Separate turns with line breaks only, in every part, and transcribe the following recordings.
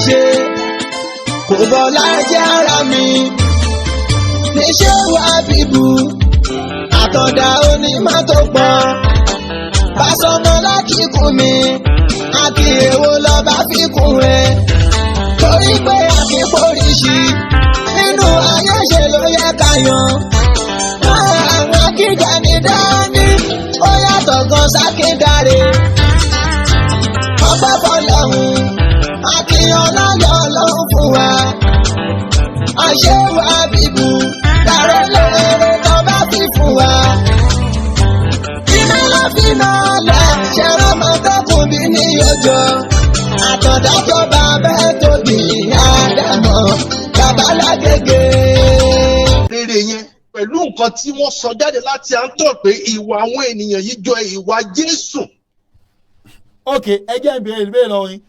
ṣe kò bọ́lá jẹ́ ara mi níṣẹ́ wà bíbù àtọ̀dá onímọ̀ tó pọ̀ Fásọmọ láti kún mi àti èwo lọ́ba fi kún rẹ̀ torí pé àkíkóríṣi nínú ayé ṣe ló yẹ ká yan àwọn akíjà ní dání ó yàtọ̀ gan sákídáre ọpẹ́ fọ́lọ́run àkíyàn lọ́yọ̀ ọlọ́run fún wa àṣewà bíbù dàrẹ́ lóore tó bá fi fún wa iná ló fi máa lọ ṣẹ̀rọ mọ́tòkùn bí ní ọjọ́ àtọ̀dá tó bá bẹ́ẹ̀ tóbi àdàmọ́ babalágége.
rere yẹn pẹ̀lú nǹkan tí wọ́n sọ jáde láti à ń tọ̀ pé ìwà àwọn ènìyàn yìí jọ ìwà Jésù.
ok ẹ jẹ́ ìbéèrè lọ́wọ́ yín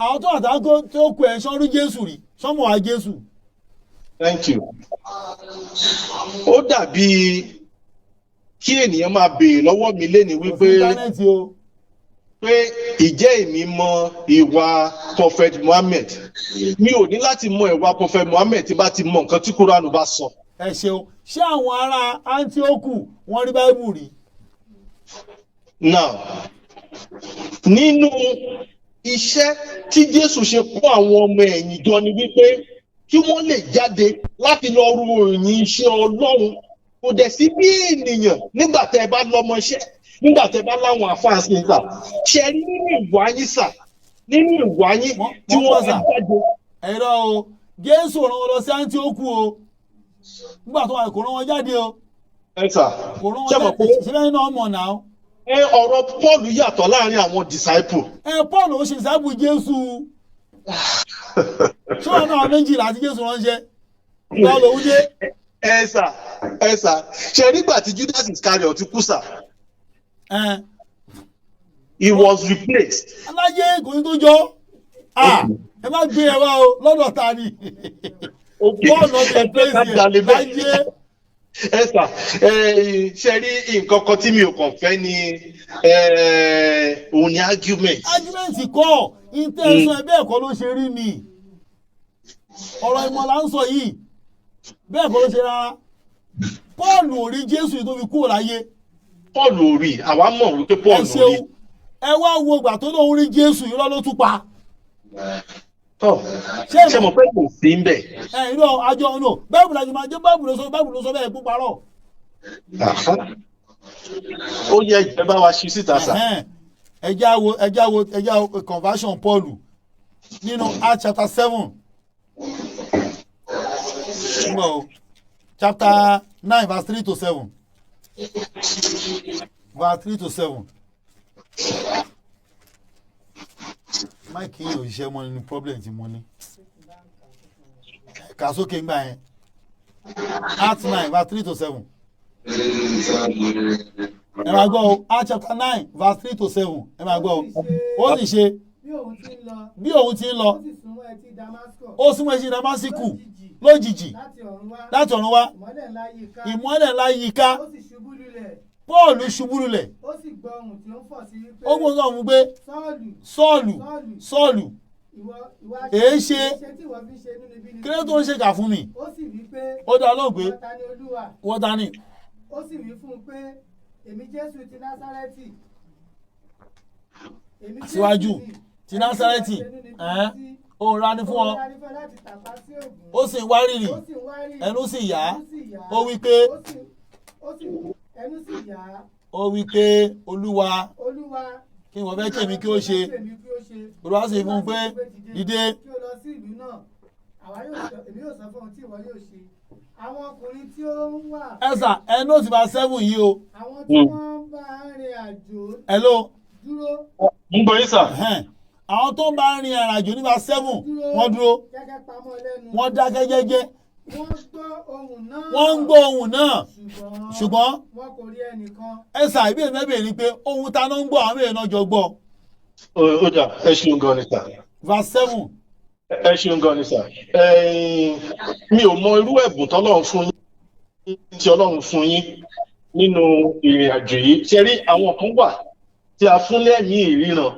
àwọn tó àtàkó tó kù ẹ̀ sọ́rú Jésù rí sọ́mọ̀ wá Jésù.
Thank you. Ó dàbí kí ènìyàn máa béèrè lọ́wọ́ mi léni wípé pé ìjẹ́ èmi mọ ìwà Prophet Muhammad mi ò ní láti mọ ìwà Prophet Muhammad tí bá ti mọ nǹkan tí Qurani bá sọ.
ẹ ṣeun ṣé àwọn ará Antioku wọ́n rí Báíbù rí.
Now nínú iṣẹ́ tí Jésù ṣe kó àwọn ọmọ ẹ̀yìn jọ ni wípé kí wọ́n lè jáde láti lọ ru òyìn iṣẹ́ Ọlọ́run kò dẹ̀ sí bí ènìyàn nígbà tẹ́ ẹ bá lọ́mọṣẹ́ nígbà tẹ́ ẹ bá láwọn àfáàsì nígbà ṣe rí nínú ìwà yín sà nínú ìwà yín tí wọ́n bá jáde.
ẹ̀rọ o Jésù rán wọn lọ sí Antioku o nígbà tó wà kò rán wọn jáde o.
ẹ sà
ṣe mọ̀ pé ṣe bẹ́ẹ̀ náà mọ̀ náà.
ọ̀rọ̀ Paul yàtọ̀ láàrin àwọn disciple.
Paul ó ṣe disciple Jésù ṣé wọn náà méjìlá àti Jésù ránṣẹ́ ìgbà lòun dé.
ẹ sà ṣe nígbà tí Judas Iscariot kú sà. He was replaced.
alájẹ kò ní tó jọ ẹ má gbé ẹ wá o lọ́dọ̀ ta ni Paul náà ṣe place yẹn lájẹ.
ẹ sà ṣe rí nǹkan kan tí mi ò kàn fẹ́ ni òun ni argument.
argument kọ́ intention ẹ bẹ́ẹ̀ kọ́ ló ṣe rí ni ọ̀rọ̀ ìmọ̀ là ń sọ yìí bẹ́ẹ̀ kọ́ ló ṣe rárá Paul ò rí Jésù tó fi kúrò láyé.
Paul ò rí àwa mọ̀ wípé Paul ò rí.
ẹ wá wo ìgbà tó lóun rí Jésù irọ́ ló tún pa.
ṣé mo fẹ́ kò sí ń bẹ̀.
irọ́ àjọ ọ̀nà báìbù làjọ máa jẹ́ báìbù ló sọ bẹ́ẹ̀ kú parọ́.
ó yẹ ìjọba wa ṣí síta sà.
ẹja wo conversion Paul nínú Acts chapter 7 chapter 9 verse 3 to 7 verse 3 to 7. Mike yìí òṣìṣẹ́ mọ́ nínú problem tí mo ní kà sókè ńgbà yẹn Acts 9 verse 3 to 7. ẹ máa gbọ́ o Acts chapter 9 verse 3 to 7 ẹ máa gbọ́ o ó sì ṣe bí òun ti ń lọ ó súnmọ́ etí Damasku lójijì láti ọ̀run wá ìmọ́lẹ̀ ńlá yí ká Paul ṣubú lulẹ̀
ó sì gbọ́ ohùn tí ó ń fọ̀ sí wípé
ó gbọ́ ohùn pé Sọ́ọ̀lù èé ṣe kí ló tó ń ṣe kà fún mi
ó sì wí pé
ó dá lóhùn pé wọ́n ta ni.
ó sì wí fún un pé èmi Jésù ti Násárẹ́tì.
síwájú ti Násárẹ́tì òun ra ní fún ọ ó sì ń wárìrì ẹnu sì yá ó wí pé
ẹnu sì yá
ó wí pé Olúwa kí wọ́n fẹ́ tèmi kí ó ṣe Olúwa sì fún un pé dìde
kí o lọ sí ìlú náà èmi yóò sọ fún ohun tí ìwọ yóò ṣe. àwọn ọkùnrin tí ó ń wà.
ẹ̀sà ẹnu ò sì bá 7 yìí o.
àwọn tí wọ́n bá rìn àjò.
hello.
dúró.
ń gbọ́ yín sà.
àwọn tó ń bá rin àràjò nípa 7 wọ́n dúró wọ́n dákẹ́ jẹ́jẹ́ wọ́n ń gbọ́ ohùn náà ṣùgbọ́n
wọn kò rí ẹnìkan.
ẹ̀sà ìbéèrè mẹ́bẹ̀ẹ́ ni pé ohun ta ló ń gbọ́ àwọn èèyàn náà jọ gbọ́.
ó dà ẹ ṣeun gan ni sà.
verse 7.
ẹ ṣeun gan ni sà. mi ò mọ irú ẹ̀bùn tọ́lọ́run fún yín tí Ọlọ́run fún yín nínú ìrìn àjò yìí ṣe rí àwọn kan wà tí a fún lẹ́mìí ìríran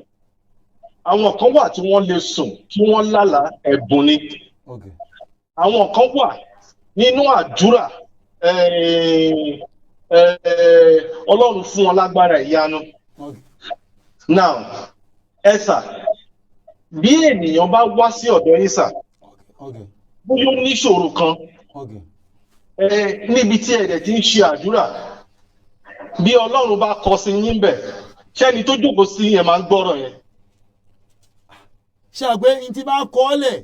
àwọn kan wà tí wọ́n lè sùn kí wọ́n lálàá ẹ̀bùn ni
Okay.
àwọn kan wà nínú àdúrà Ọlọ́run fún wọn lágbára ìyanu.
Okay.
Now ẹ̀sà bí ènìyàn bá wá sí ọ̀dọ̀ yín sà
Okay.
bóyá ó níṣòro kan
Okay.
níbi tí ẹ̀dẹ̀ ti ń ṣe àdúrà bí Ọlọ́run bá kọ sí yín bẹ̀ ṣẹ́ni tó jókòó sí yẹn máa ń gbọ́rọ̀ yẹn.
ṣe àgbẹ̀ ní ti máa kọ́ ọ́lẹ̀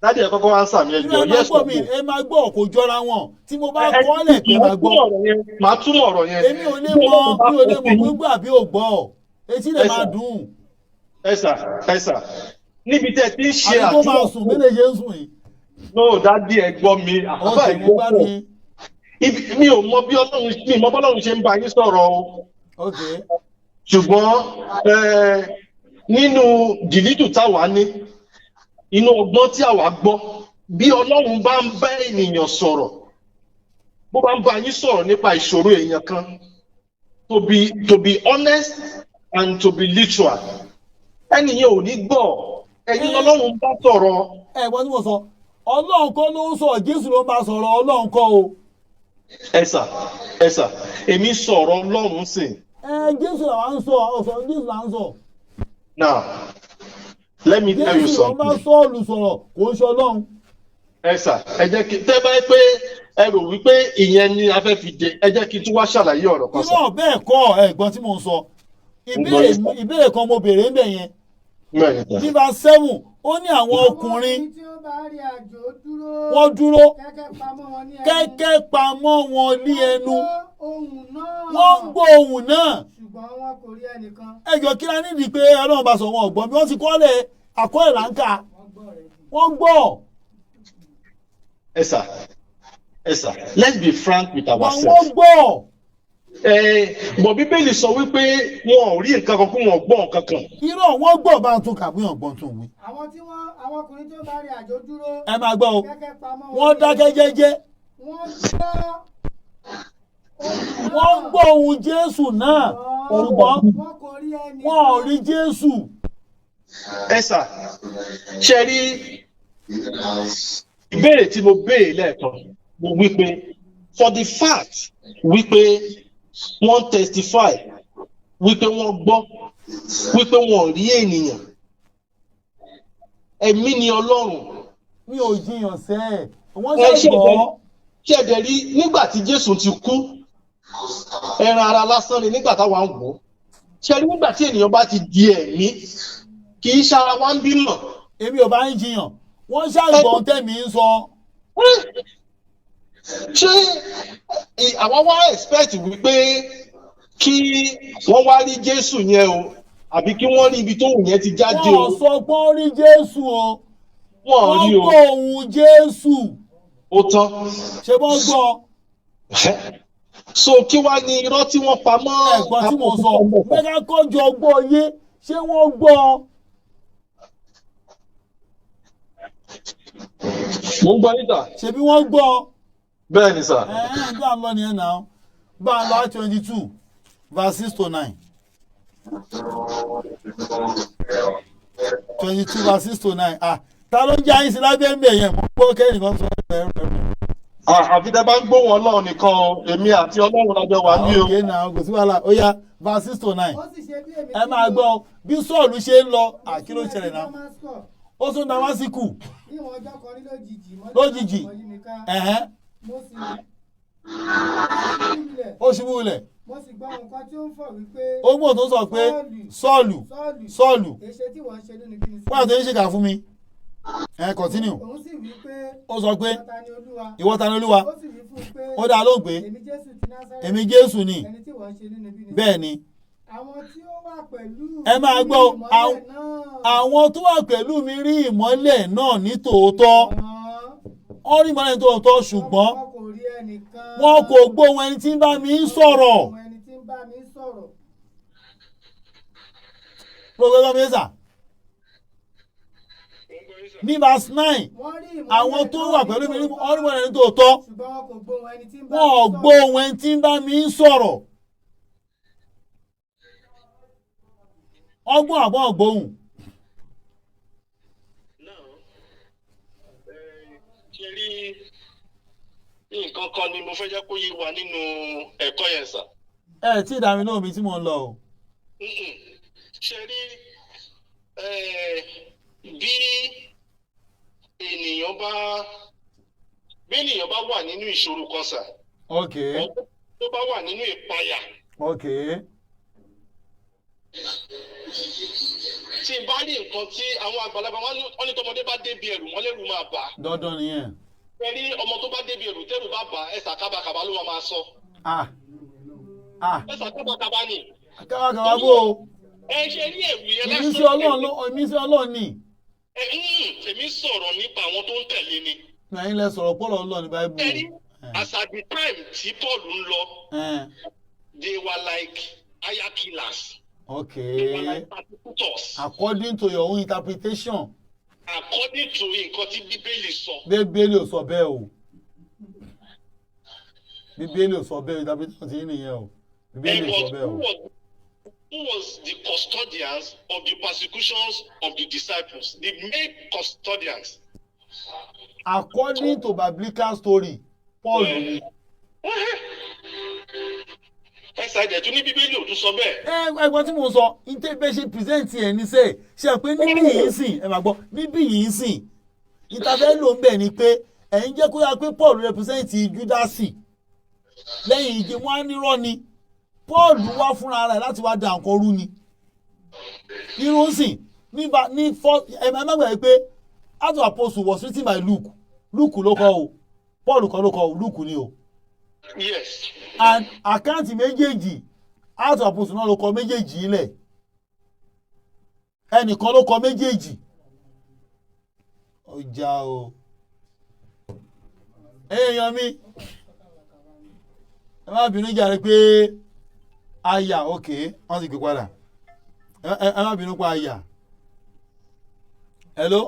dádì ẹ
kọ́kọ́ wá ń sàmì ẹjọ́
yes sir ẹ máa gbọ́ kò jọra wọn tí mo bá kọ́ ọ́lẹ̀ pé máa gbọ́
máa túmọ̀ ọ̀rọ̀ yẹn.
èmi ò lè mọ̀ gbígbà àbí ò gbọ́ etí lè máa dùn.
ẹ̀sà níbi tẹ́ ti ń ṣe
àdúgbò máa sùn bí lè ṣe ń sùn yìí.
no dádì ẹ gbọ́ mi àbá ìgbọ́ mi ò mọ bí Ọlọ́run ṣe ń bá yín sọ̀rọ̀ o.
Okay.
ṣùgbọ́n nínú dìlítù táwa ní inú ọgbọ́n tí àwa gbọ́ bí Ọlọ́run bá ń bá ènìyàn sọ̀rọ̀ bó bá ń bá yín sọ̀rọ̀ nípa ìṣòro èèyàn kan to be honest and to be literal ẹnìyẹn ò ní gbọ́ ẹ̀yin Ọlọ́run bá sọ̀rọ̀.
Wọ́n ní mo sọ Ọlọ́run kọ́ ló ń sọ Jésù ló ń bá sọ̀rọ̀ Ọlọ́run kọ́ o.
ẹ̀sà èmi sọ̀rọ̀ Ọlọ́run sìn.
Jésù làwọn ń sọ ọ̀sọ̀ Jésù là ń sọ.
Now let me tell you
Jésù
something.
ló bá Sọ́ọ̀lù sọ̀rọ̀ kò ń ṣe Ọlọ́run.
Ẹ̀sà ẹ jẹ́ kí tẹ́ bá pé ẹ rò wípé ìyẹn ni a fẹ́ fi dé ẹ jẹ́ kí n tún wá ṣàlàyé ọ̀rọ̀ kan sọ.
irọ́ bẹ́ẹ̀ kọ́ ẹ̀gbọ́n tí mo ń sọ ìbéèrè kan mo béèrè ń bẹ̀ yẹn. ní verse 7 ó ní àwọn ọkùnrin wọ́n dúró kẹ́kẹ́ pamọ́ wọn ní ẹnu wọ́n ń gbọ́ ohùn náà ẹjọ́ kí la nídìí pé Ọlọ́run bá sọ wọn ọ̀gbọ́n bí wọ́n ti kọ́lẹ̀ àkọọ́lẹ̀ là ń kà wọ́n gbọ́.
Ẹ̀sà let's be frank with ourselves.
wọ́n gbọ́.
Bọ̀ Bíbélì sọ wípé wọn ò rí nǹkan kan kó wọn gbọ́ nǹkan kan.
irọ́ wọ́n gbọ́ bá tún kà bí wọ́n gbọ́n tún wí.
àwọn ọkùnrin tó bá rí àjò dúró.
ẹ máa gbọ́ o wọ́n dákẹ́ jẹ́jẹ́. wọ́n gbọ́ ohùn Jésù náà ṣùgbọ́n wọn ò rí Jésù.
Ẹ̀sà ṣe rí ìbéèrè tí mo béèrè lẹ́ẹ̀kan mo wí pé for the fact wípé wọ́n testify wípé wọ́n gbọ́ wípé wọ́n rí ènìyàn ẹ̀mí ni Ọlọ́run.
mi ò jiyàn sẹ́ wọ́n ṣàgbọ́.
ṣé ẹ̀dẹ̀ rí nígbà tí Jésù ti kú ẹran ara lásán ni nígbà táwa ń wò ó ṣe rí nígbà tí ènìyàn bá ti di ẹ̀mí kì í ṣara wá ń bímọ.
èmi ò bá ń jiyàn wọ́n ṣàgbọ́n tẹ̀mí ń sọ.
ṣé àwọn wá expect wípé kí wọ́n wá rí Jésù yẹn o àbí kí wọ́n rí ibi tó wù yẹn ti jáde o.
wọ́n sọ pé wọ́n rí Jésù o
wọ́n rí o.
wọ́n gbọ́ ohùn Jésù.
ó tán.
ṣé wọ́n gbọ́.
so kí wá ní irọ́ tí wọ́n pa mọ́.
ẹ̀gbọ́n tí mo sọ mẹ́ka kọ́jọ gbọ́ yé ṣé wọ́n gbọ́.
mo ń gbọ́ níta.
ṣebí wọ́n gbọ́.
bẹ́ẹ̀ ni sà.
bí a lọ nìyẹn náà bá a lọ 22 verse 6 to 9. 22 verse 6 to 9 ta ló ń jẹ́ àyíṣe lábẹ́ ń bẹ̀ yẹn mo gbọ́ kẹ́rin kan sọ ẹ̀rọ.
àfi tẹ́ bá ń gbóhùn Ọlọ́run nìkan èmi àti Ọlọ́run lájọ wà ní o.
ọ̀kẹ́ náà kò sí wàhálà ó yá verse 6 to 9 ẹ máa gbọ́ bí Sọ́ọ̀lù ṣe ń lọ kí ló ṣẹlẹ̀ náà ó tún Dámásíkù lójijì ó ṣubú ilẹ̀
mo sì gbọ́ nǹkan tí ó ń fọ̀ wípé.
ó gbọ́ tó sọ pé Sọ́ọ̀lù
èṣe tí wọ́n ṣe nínú kí ni.
wọ́n àti ṣe kà fún mi continue.
òun sì wí pé.
ó sọ pé ìwọ ta ni Olúwa.
ó sì wí fún un pé.
ó dá lóhùn pé èmi Jésù ni.
ẹni tí wọ́n ṣe nínú kí ni.
bẹ́ẹ̀ ni.
àwọn tí ó wà pẹ̀lú.
ẹ máa gbọ́ àwọn tó wà pẹ̀lú mi rí ìmọ́lẹ̀ náà ní tòótọ́ wọ́n rí ìmọ́lẹ̀ ní tòótọ́ ṣùgbọ́n wọn kò gbóhùn ẹni tí ń bá mi sọ̀rọ̀. Professor Mesa ní verse 9 àwọn tó wà pẹ̀lú mi rí ìmọ́lẹ̀ ní tòótọ́ wọn ò gbóhùn ẹni tí ń bá mi sọ̀rọ̀. ọgbọ́n àbọ̀ ọgbóhùn.
ṣe rí nǹkan kan ni mo fẹ́ jẹ́ kó yé wa nínú ẹ̀kọ́ yẹn sà.
ẹ tí ìdàmí náà mi tí mo ń lọ o.
ṣe rí bí ènìyàn bá wà nínú ìṣòro kan sà.
ok.
tó bá wà nínú ìpayà.
ok.
tí n bá rí nǹkan tí àwọn àgbàlagbà wọn ní tọmọdé bá débi ẹrù wọn lẹ́rù máa bà.
dandan nìyẹn.
ẹ rí ọmọ tó bá débi ẹrù tẹ́rù bá bà ẹ̀sà kábàkàbà ló máa sọ. ẹ̀sà kábàkàbà ni.
kábàkàbà bò ó.
ẹ ṣe rí ẹ̀rù yẹn lásán.
ìmísí ọlọ́run ni.
èmi sọ̀rọ̀ nípa àwọn tó ń tẹ̀lé ni.
ẹ̀yin lẹ sọ̀rọ̀ pọ́lọ̀ ọlọ́run ní báíbù.
ẹ rí as at the time tí Paul ń lọ they were like hire killers.
Okay. According to your own interpretation.
According to nǹkan tí Bíbélì sọ.
Bíbélì ò sọ bẹ́ẹ̀ o. Bíbélì ò sọ bẹ́ẹ̀ interpretation ti nìyẹn o. Bíbélì ò sọ bẹ́ẹ̀ o.
Who was the custodians of the persecutions of the disciples? The main custodians.
According to biblical story, Paul ni.
Ẹ̀sà ìdẹ̀ tún ní Bíbélì ò tún sọ bẹ́ẹ̀.
Ẹgbọ́n tí mo sọ ìtẹ́gbẹ́ ṣe present ẹ̀ ní sẹ́ẹ̀ ṣe pé níbí yìí sìn ẹ máa gbọ́ níbí yìí sìn ìtafẹ́ ló ń bẹ̀ ni pé ẹ̀yin jẹ́ kó yá pé Paul represent Júdásì lẹ́yìn igi wọn á nírọ́ ni Paul wá fúnra rẹ̀ láti wá da nǹkan rú ni irun sìn nígbà ní ẹ̀mẹ́gbẹ̀ pé Acts of Apostles was written by Luke ló kọ o Paul kọ́ ló kọ Luke ni o.
Yes.
And àkáǹtì méjèèjì Acts of Apostles náà ló kọ méjèèjì ilẹ̀ ẹnìkan ló kọ méjèèjì ọjà o èèyàn mi ẹ má bínú jàre pé àyà òkè wọ́n ti gbé padà ẹ má bínú pa àyà hello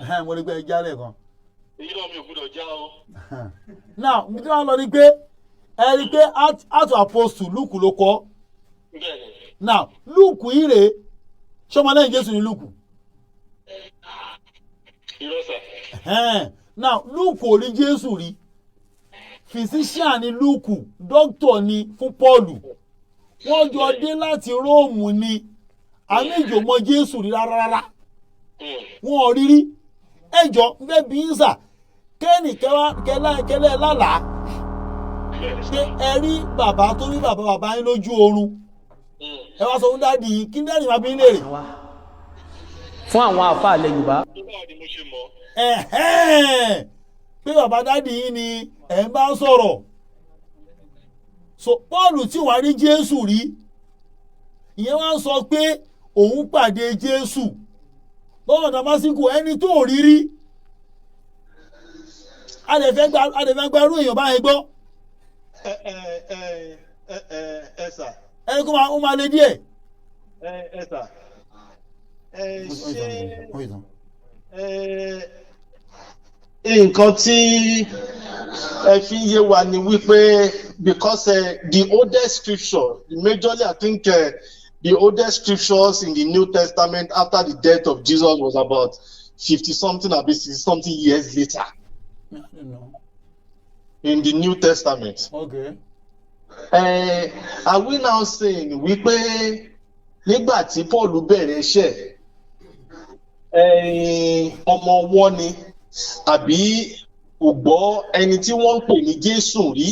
sir.
mo rí pé ẹ jálẹ̀ kan.
èyí náà mi ò gbọdọ̀ já o.
now mi tí wọ́n lọ ni pé ẹ rí i pé Acts of Apostles Luke ló kọ. now Luke yìí rèé ṣọmọlẹ́yìn Jésù ni Luke.
irọ́ sà.
now Luke ò rí Jésù rí physician ni Luke doctor ni fún Paul wọ́n jọ dé láti Róòmù ni àmì ìjòmọ́ Jésù rí rárá wọn ò rí rí ẹjọ́ bẹ́ẹ̀ bí ń sà kẹ́ni kẹlẹ́ lálàá pé ẹ rí bàbá tó rí bàbá yín lójú oorun ẹ wá sọ fún dáàdì yìí kí dáàdì máa bí ń léèrè.
fún àwọn àfáà ilẹ̀ Yorùbá.
pé bàbá dáàdì yín ni ẹ̀ ń bá sọ̀rọ̀ so Paul tí wàá rí Jésù rí ìyẹn wá ń sọ pé òun pàdé Jésù lọ́wọ́ Dàmásíkù ẹni tó rí rí adẹ̀fẹ́ gbarú èèyàn báyìí gbọ́.
ẹ sà.
ẹni kó máa lé díẹ̀.
ẹ sà.
nǹkan tí ẹ fi yé wa ni wípé because the oldest scripture majorly I think the oldest scriptures in the New Testament after the death of Jesus was about 50-something or 60-something years later.
I don't know.
In the New Testament.
Okay.
Are we now saying wípé nígbà tí Paul bẹ̀rẹ̀ iṣẹ́ ọmọ wọn ni àbí kò gbọ́ ẹni tí wọ́n ń pè ní Jésù rí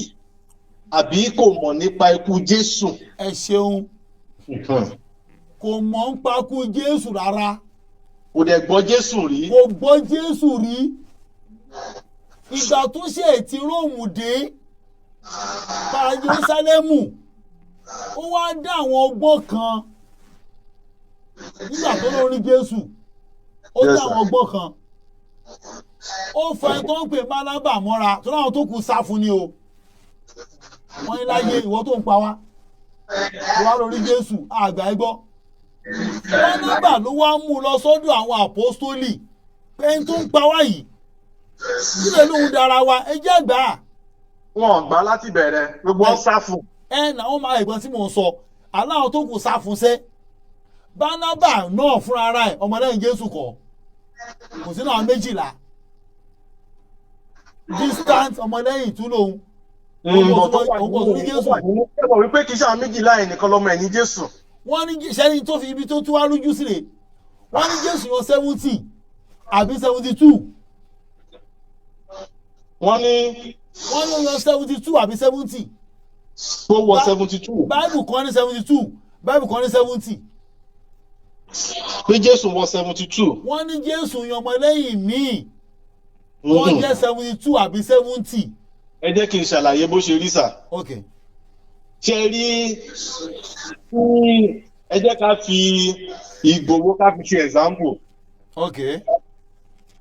àbí kò mọ̀ nípa ikú Jésù?
Ẹ ṣeun. Kò mọ̀ ń pa ikú Jésù rárá.
Kò dẹ̀ gbọ́ Jésù rí.
Kò gbọ́ Jésù rí. Ìgbà tó ṣe ti Róòmù dé pa Jerúsálẹ́mù ó wá dá àwọn ọgbọ́n kan nígbà tó lórí Jésù ó dá àwọn ọgbọ́n kan ó fẹ́ tó ń pè málábà mọ́ra tó láwọn tó kù sá fún ni o wọ́n ní láyé ìwọ tó ń pa wá wá lórí Jésù àgbà ẹgbọ́ málábà ló wá mú lọ sọ́dọ̀ àwọn àpọ́stólì pé ń tó ń pa wá yìí sílẹ̀ lóhun dára wa ẹ jẹ́ gbà á.
Wọ́n gbà láti bẹ̀rẹ̀ gbogbo ń sá fún.
Náà wọ́n máa ẹ̀gbọ́n tí mò ń sọ aláwọn tó kù sá fún sẹ́ Bánábà náà fúnra ara ẹ̀ ọmọlẹ́yìn Jésù kọ́ kò sínú àwọn 12 distant ọmọlẹ́yìn tún lòun òun kò tún ní Jésù.
ẹ mọ̀ wípé kì í ṣe àwọn 12 yẹn nìkan lọ́mọ ẹ̀ ní Jésù.
wọ́n ní sẹ́ni tó fi ibi tó tún wá rújú sílẹ̀ wọ́n ní Jésù yọ 70 àbí 72.
wọ́n ní
yọ 72 àbí 70.
tó wọ 72.
Bible kan ní 72 Bible kan ní 70.
pé Jésù wọ 72.
wọ́n ní Jésù yan ọmọlẹ́yìn míì wọ́n jẹ́ 72 àbí 70.
ẹ jẹ́ kí n ṣàlàyé bó ṣe rí sà.
ok.
ṣe rí ẹ jẹ́ ká fi Ìgbòho ká fi ṣe example.
ok.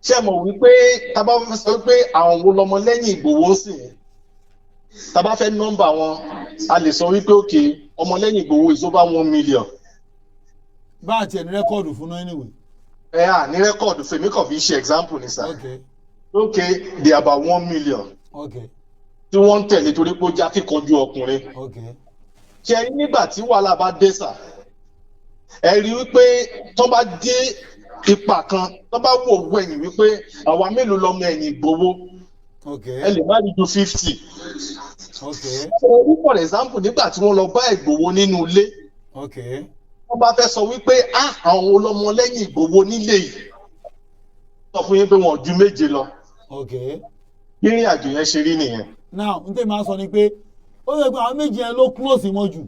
ṣé mọ̀ wípé tá bá fẹ́ sọ wípé àwọn wo lọmọlẹ́yìn Ìgbòho sì tá bá fẹ́ nọ́mbà wọn a lè sọ wípé òkè ọmọlẹ́yìn Ìgbòho is over 1 million.
bá a tiẹ̀ ní rẹ́kọ̀dù fún náà anyway.
ní rẹ́kọ̀dù fèmí kàn fi ṣe example ni sà.
ok.
ok they are about 1 million.
ok.
tí wọ́n ń tẹ̀lé torí pé ó já kíkanjú ọkùnrin.
ok.
ṣe nígbà tí wàhálà bá dé sà ẹ rí wípé tó bá dé ipa kan tó bá wò wẹ̀yìn wípé àwa mélòó lọmọ ẹ̀yìn Ìgbòho ẹ lè má rí ju 50. for example nígbà tí wọ́n lọ bá Ìgbòho nínú ilé wọ́n bá fẹ́ sọ wípé àwọn olọmọ lẹ́yìn Ìgbòho nílé yìí sọ fún yín pé wọn ò ju 7 lọ. ìrìn àjò yẹn ṣe rí nìyẹn.
now n tẹ́ máa sọ ni pé ó yẹ pé àwọn 2 yẹn ló close mọ́ jù.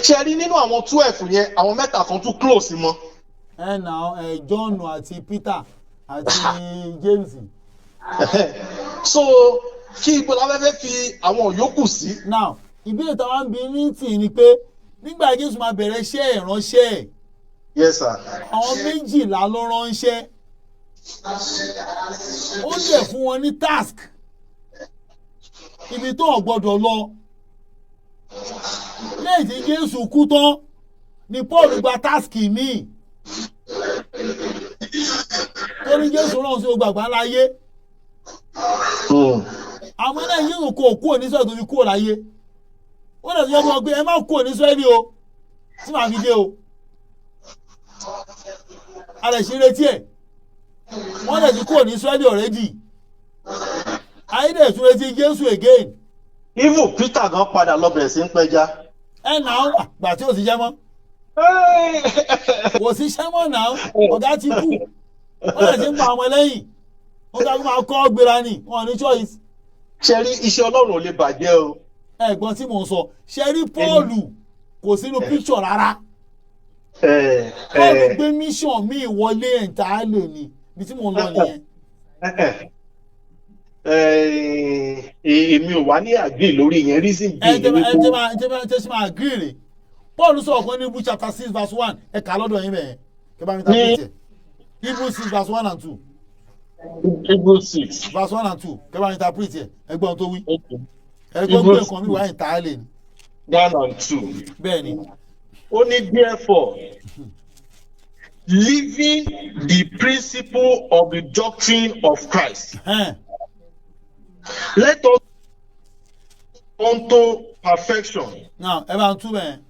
ṣe rí nínú àwọn 12 yẹn àwọn 3 kan tún close mọ́.
John àti Peter àti James.
so kí ibo la fẹ́ fi àwọn yòókù sí.
now ìbéèrè táwọn ń bi ní tì ní pé nígbà Jésù máa bẹ̀rẹ̀ iṣẹ́ ìránṣẹ́ ẹ̀.
yes sir.
àwọn 12 ló ránṣẹ́ ó dẹ̀ fún wọn ní task ibi tó ò gbọ́dọ̀ lọ lẹ́yìn tí Jésù kú tán ni Paul gba task míì tó ní Jésù rán sí ogbàgbà láyé àwọn ẹlẹ́yìn Jésù kò kúrò ní Ísírẹ́lì tó fi kúrò láyé ó dẹ̀ tó yẹ kó gbé ẹ má kúrò ní Ísírẹ́lì o tí màá fi dé o a lè ṣe retí ẹ̀ wọ́n lè ti kúrò ní Ísírẹ́lì already ayédè tún retí Jésù again.
even Peter gan padà lọ bẹ̀rẹ̀ sí ń pẹja.
náà gbà tí ò sí jẹ́ mọ́ kò sí iṣẹ́ mọ́ náà ọ̀gá ti kú wọ́n lè ti ń pa àwọn ẹlẹ́yìn ọ̀gá tó máa kọ́ gbéra ni wọ́n ní choice.
ṣe rí iṣẹ́ Ọlọ́run ò lè bàjẹ́ o.
ẹ̀gbọ́n tí mò ń sọ ṣe rí Pọ́ọ̀lù kò sínú picture rárá. Pọ́ọ̀lù gbé mission mi wọlé entirely ni bí tí mò ń lọ nìyẹn.
èmi ò wá ní agree lórí yẹn reason bí.
ẹ ṣe máa agree rè Paul sọ ọ̀kan ní Hebrew chapter 6 verse 1 ẹ kà lọ́dọ̀ yín bẹ́ẹ̀ kí bá mi ta pété Hebrew 6 verse 1 and 2.
Hebrew 6
verse 1 and 2 kí bá mi ta pété ẹgbọ́n tó wí ẹgbọ́n gbé nǹkan mi wá entirely ni.
1 and 2.
bẹ́ẹ̀ ni.
ó ní therefore leaving the principle of the doctrine of Christ. Let us unto perfection.
Now, about 2 men.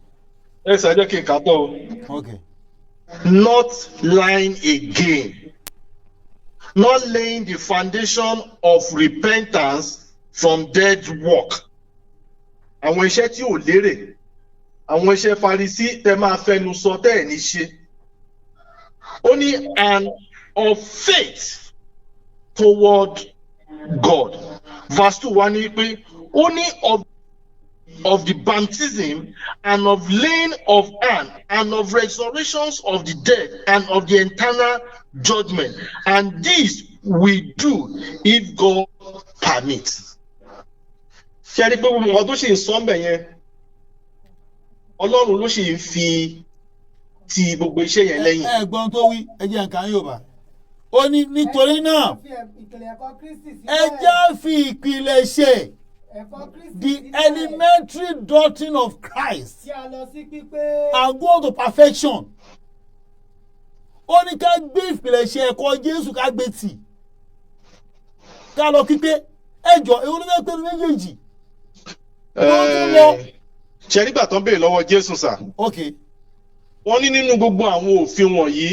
Yes, I just can't go.
Okay.
Not lying again. Not laying the foundation of repentance from dead work. Àwọn iṣẹ́ tí ò lérè. Àwọn iṣẹ́ Farisí tẹ́ máa fẹnu sọ tẹ́ ẹ̀ ní ṣe. Ó ní and of faith toward God. Verse 2 wá ní pé ó ní of the baptism and of laying of hand and of resurrections of the dead and of the eternal judgment, and this we do if God permits. Ṣé ẹ rí pé gbogbo nǹkan tó ṣe ń sọ ọ́nbẹ̀ yẹn Ọlọ́run ló ṣe ń fi ti gbogbo iṣẹ́ yẹn lẹ́yìn.
Ẹ̀gbọ́n tó wí ẹ jẹ́ nǹkan Yorùbá ó ní nítorí náà ẹ jẹ́ fi ìpìlẹ̀ ṣe the elementary doctrine of Christ and go to perfection. Ó ní ká gbé ìpìlẹ̀ ṣe ẹ̀kọ́ Jésù ká gbé tì ká lọ kíké ẹjọ́ èwo ló fẹ́ pé méjèèjì wọ́n tún lọ
ṣe nígbà tó ń béèrè lọ́wọ́ Jésù sà.
ok
Wọ́n ní nínú gbogbo àwọn òfin wọ̀nyí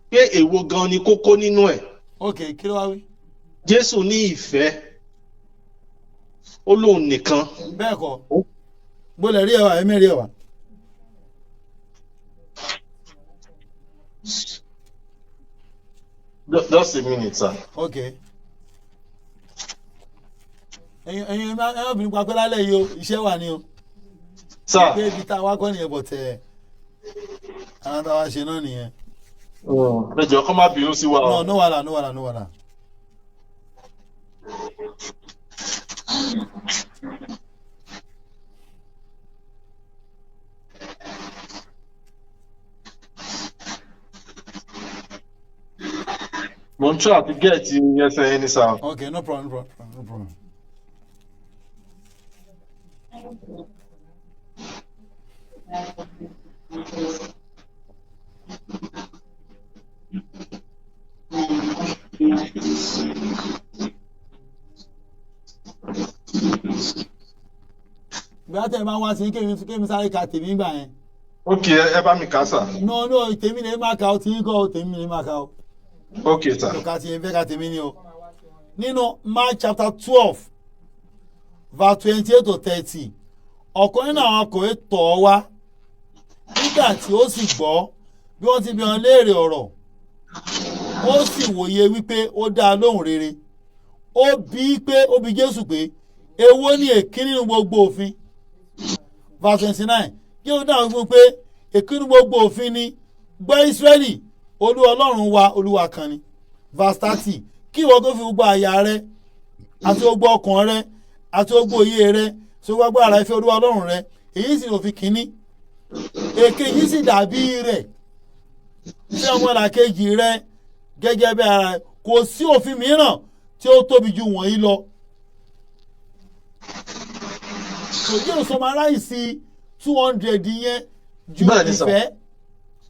pé èwo gan ni kókó nínú ẹ̀.
ok kí ló wá wí.
Jésù ní ìfẹ́ ó lóun nìkan.
bẹ́ẹ̀ kọ́ gbọ́dọ̀ rí ẹwà ẹ̀mí rí ẹwà.
Just a minute sir.
ok ẹ̀yin obìnrin pa pé lálẹ́ yìí o iṣẹ́ wà ní o.
Sir.
pé ibi tá a wá kọ́ nìyẹn bọ̀ tẹ̀ ara tá a wá ṣe náà nìyẹn.
Ẹ jọ̀ọ́ kó má bínú sí wa o.
no wàhálà.
Mo ń try àti get ẹsẹ̀ ẹni sá.
ok no problem. bí a tẹ̀ máa wá sí kémi sáré ka tèmi gbà yẹn.
Ok, ẹ bá mi kà sà.
no tèmi lè má ka o tí ń kọ́ o tèmi lè má ka o.
Ok sà.
ka tiẹ̀ fẹ́ ka tèmi ni o. nínú Mark chapter 12 verse 28 to 30 ọ̀kan nínú àwọn akọ̀wé tọ̀ ọ́ wá nígbà tí ó sì gbọ́ bí wọ́n ti bi wọn léèrè ọ̀rọ̀ ó sì wòye wípé ó dá a lóhùn rere ó bi Jésù pé èwo ni èkíní nínú gbogbo òfin verse 29 kí ó dáhùn fún pé èkíní gbogbo òfin ni gbọ́ Ísírẹ́lì Olúwa Ọlọ́run wa Olúwa kan ni verse 30 kí ìwọ tó fi gbogbo àyà rẹ àti gbogbo ọkàn rẹ àti gbogbo òye rẹ tí gbogbo agbára ìfẹ́ Olúwa Ọlọ́run rẹ èyí sì òfin kìíní èkejì sì dàbí rẹ̀ fẹ́ ọmọlàkejì rẹ gẹ́gẹ́ bí ara rẹ kò sí òfin mìíràn tí ó tóbi ju wọ̀nyí lọ. kò yóò summarize 200 yẹn ju ìfẹ́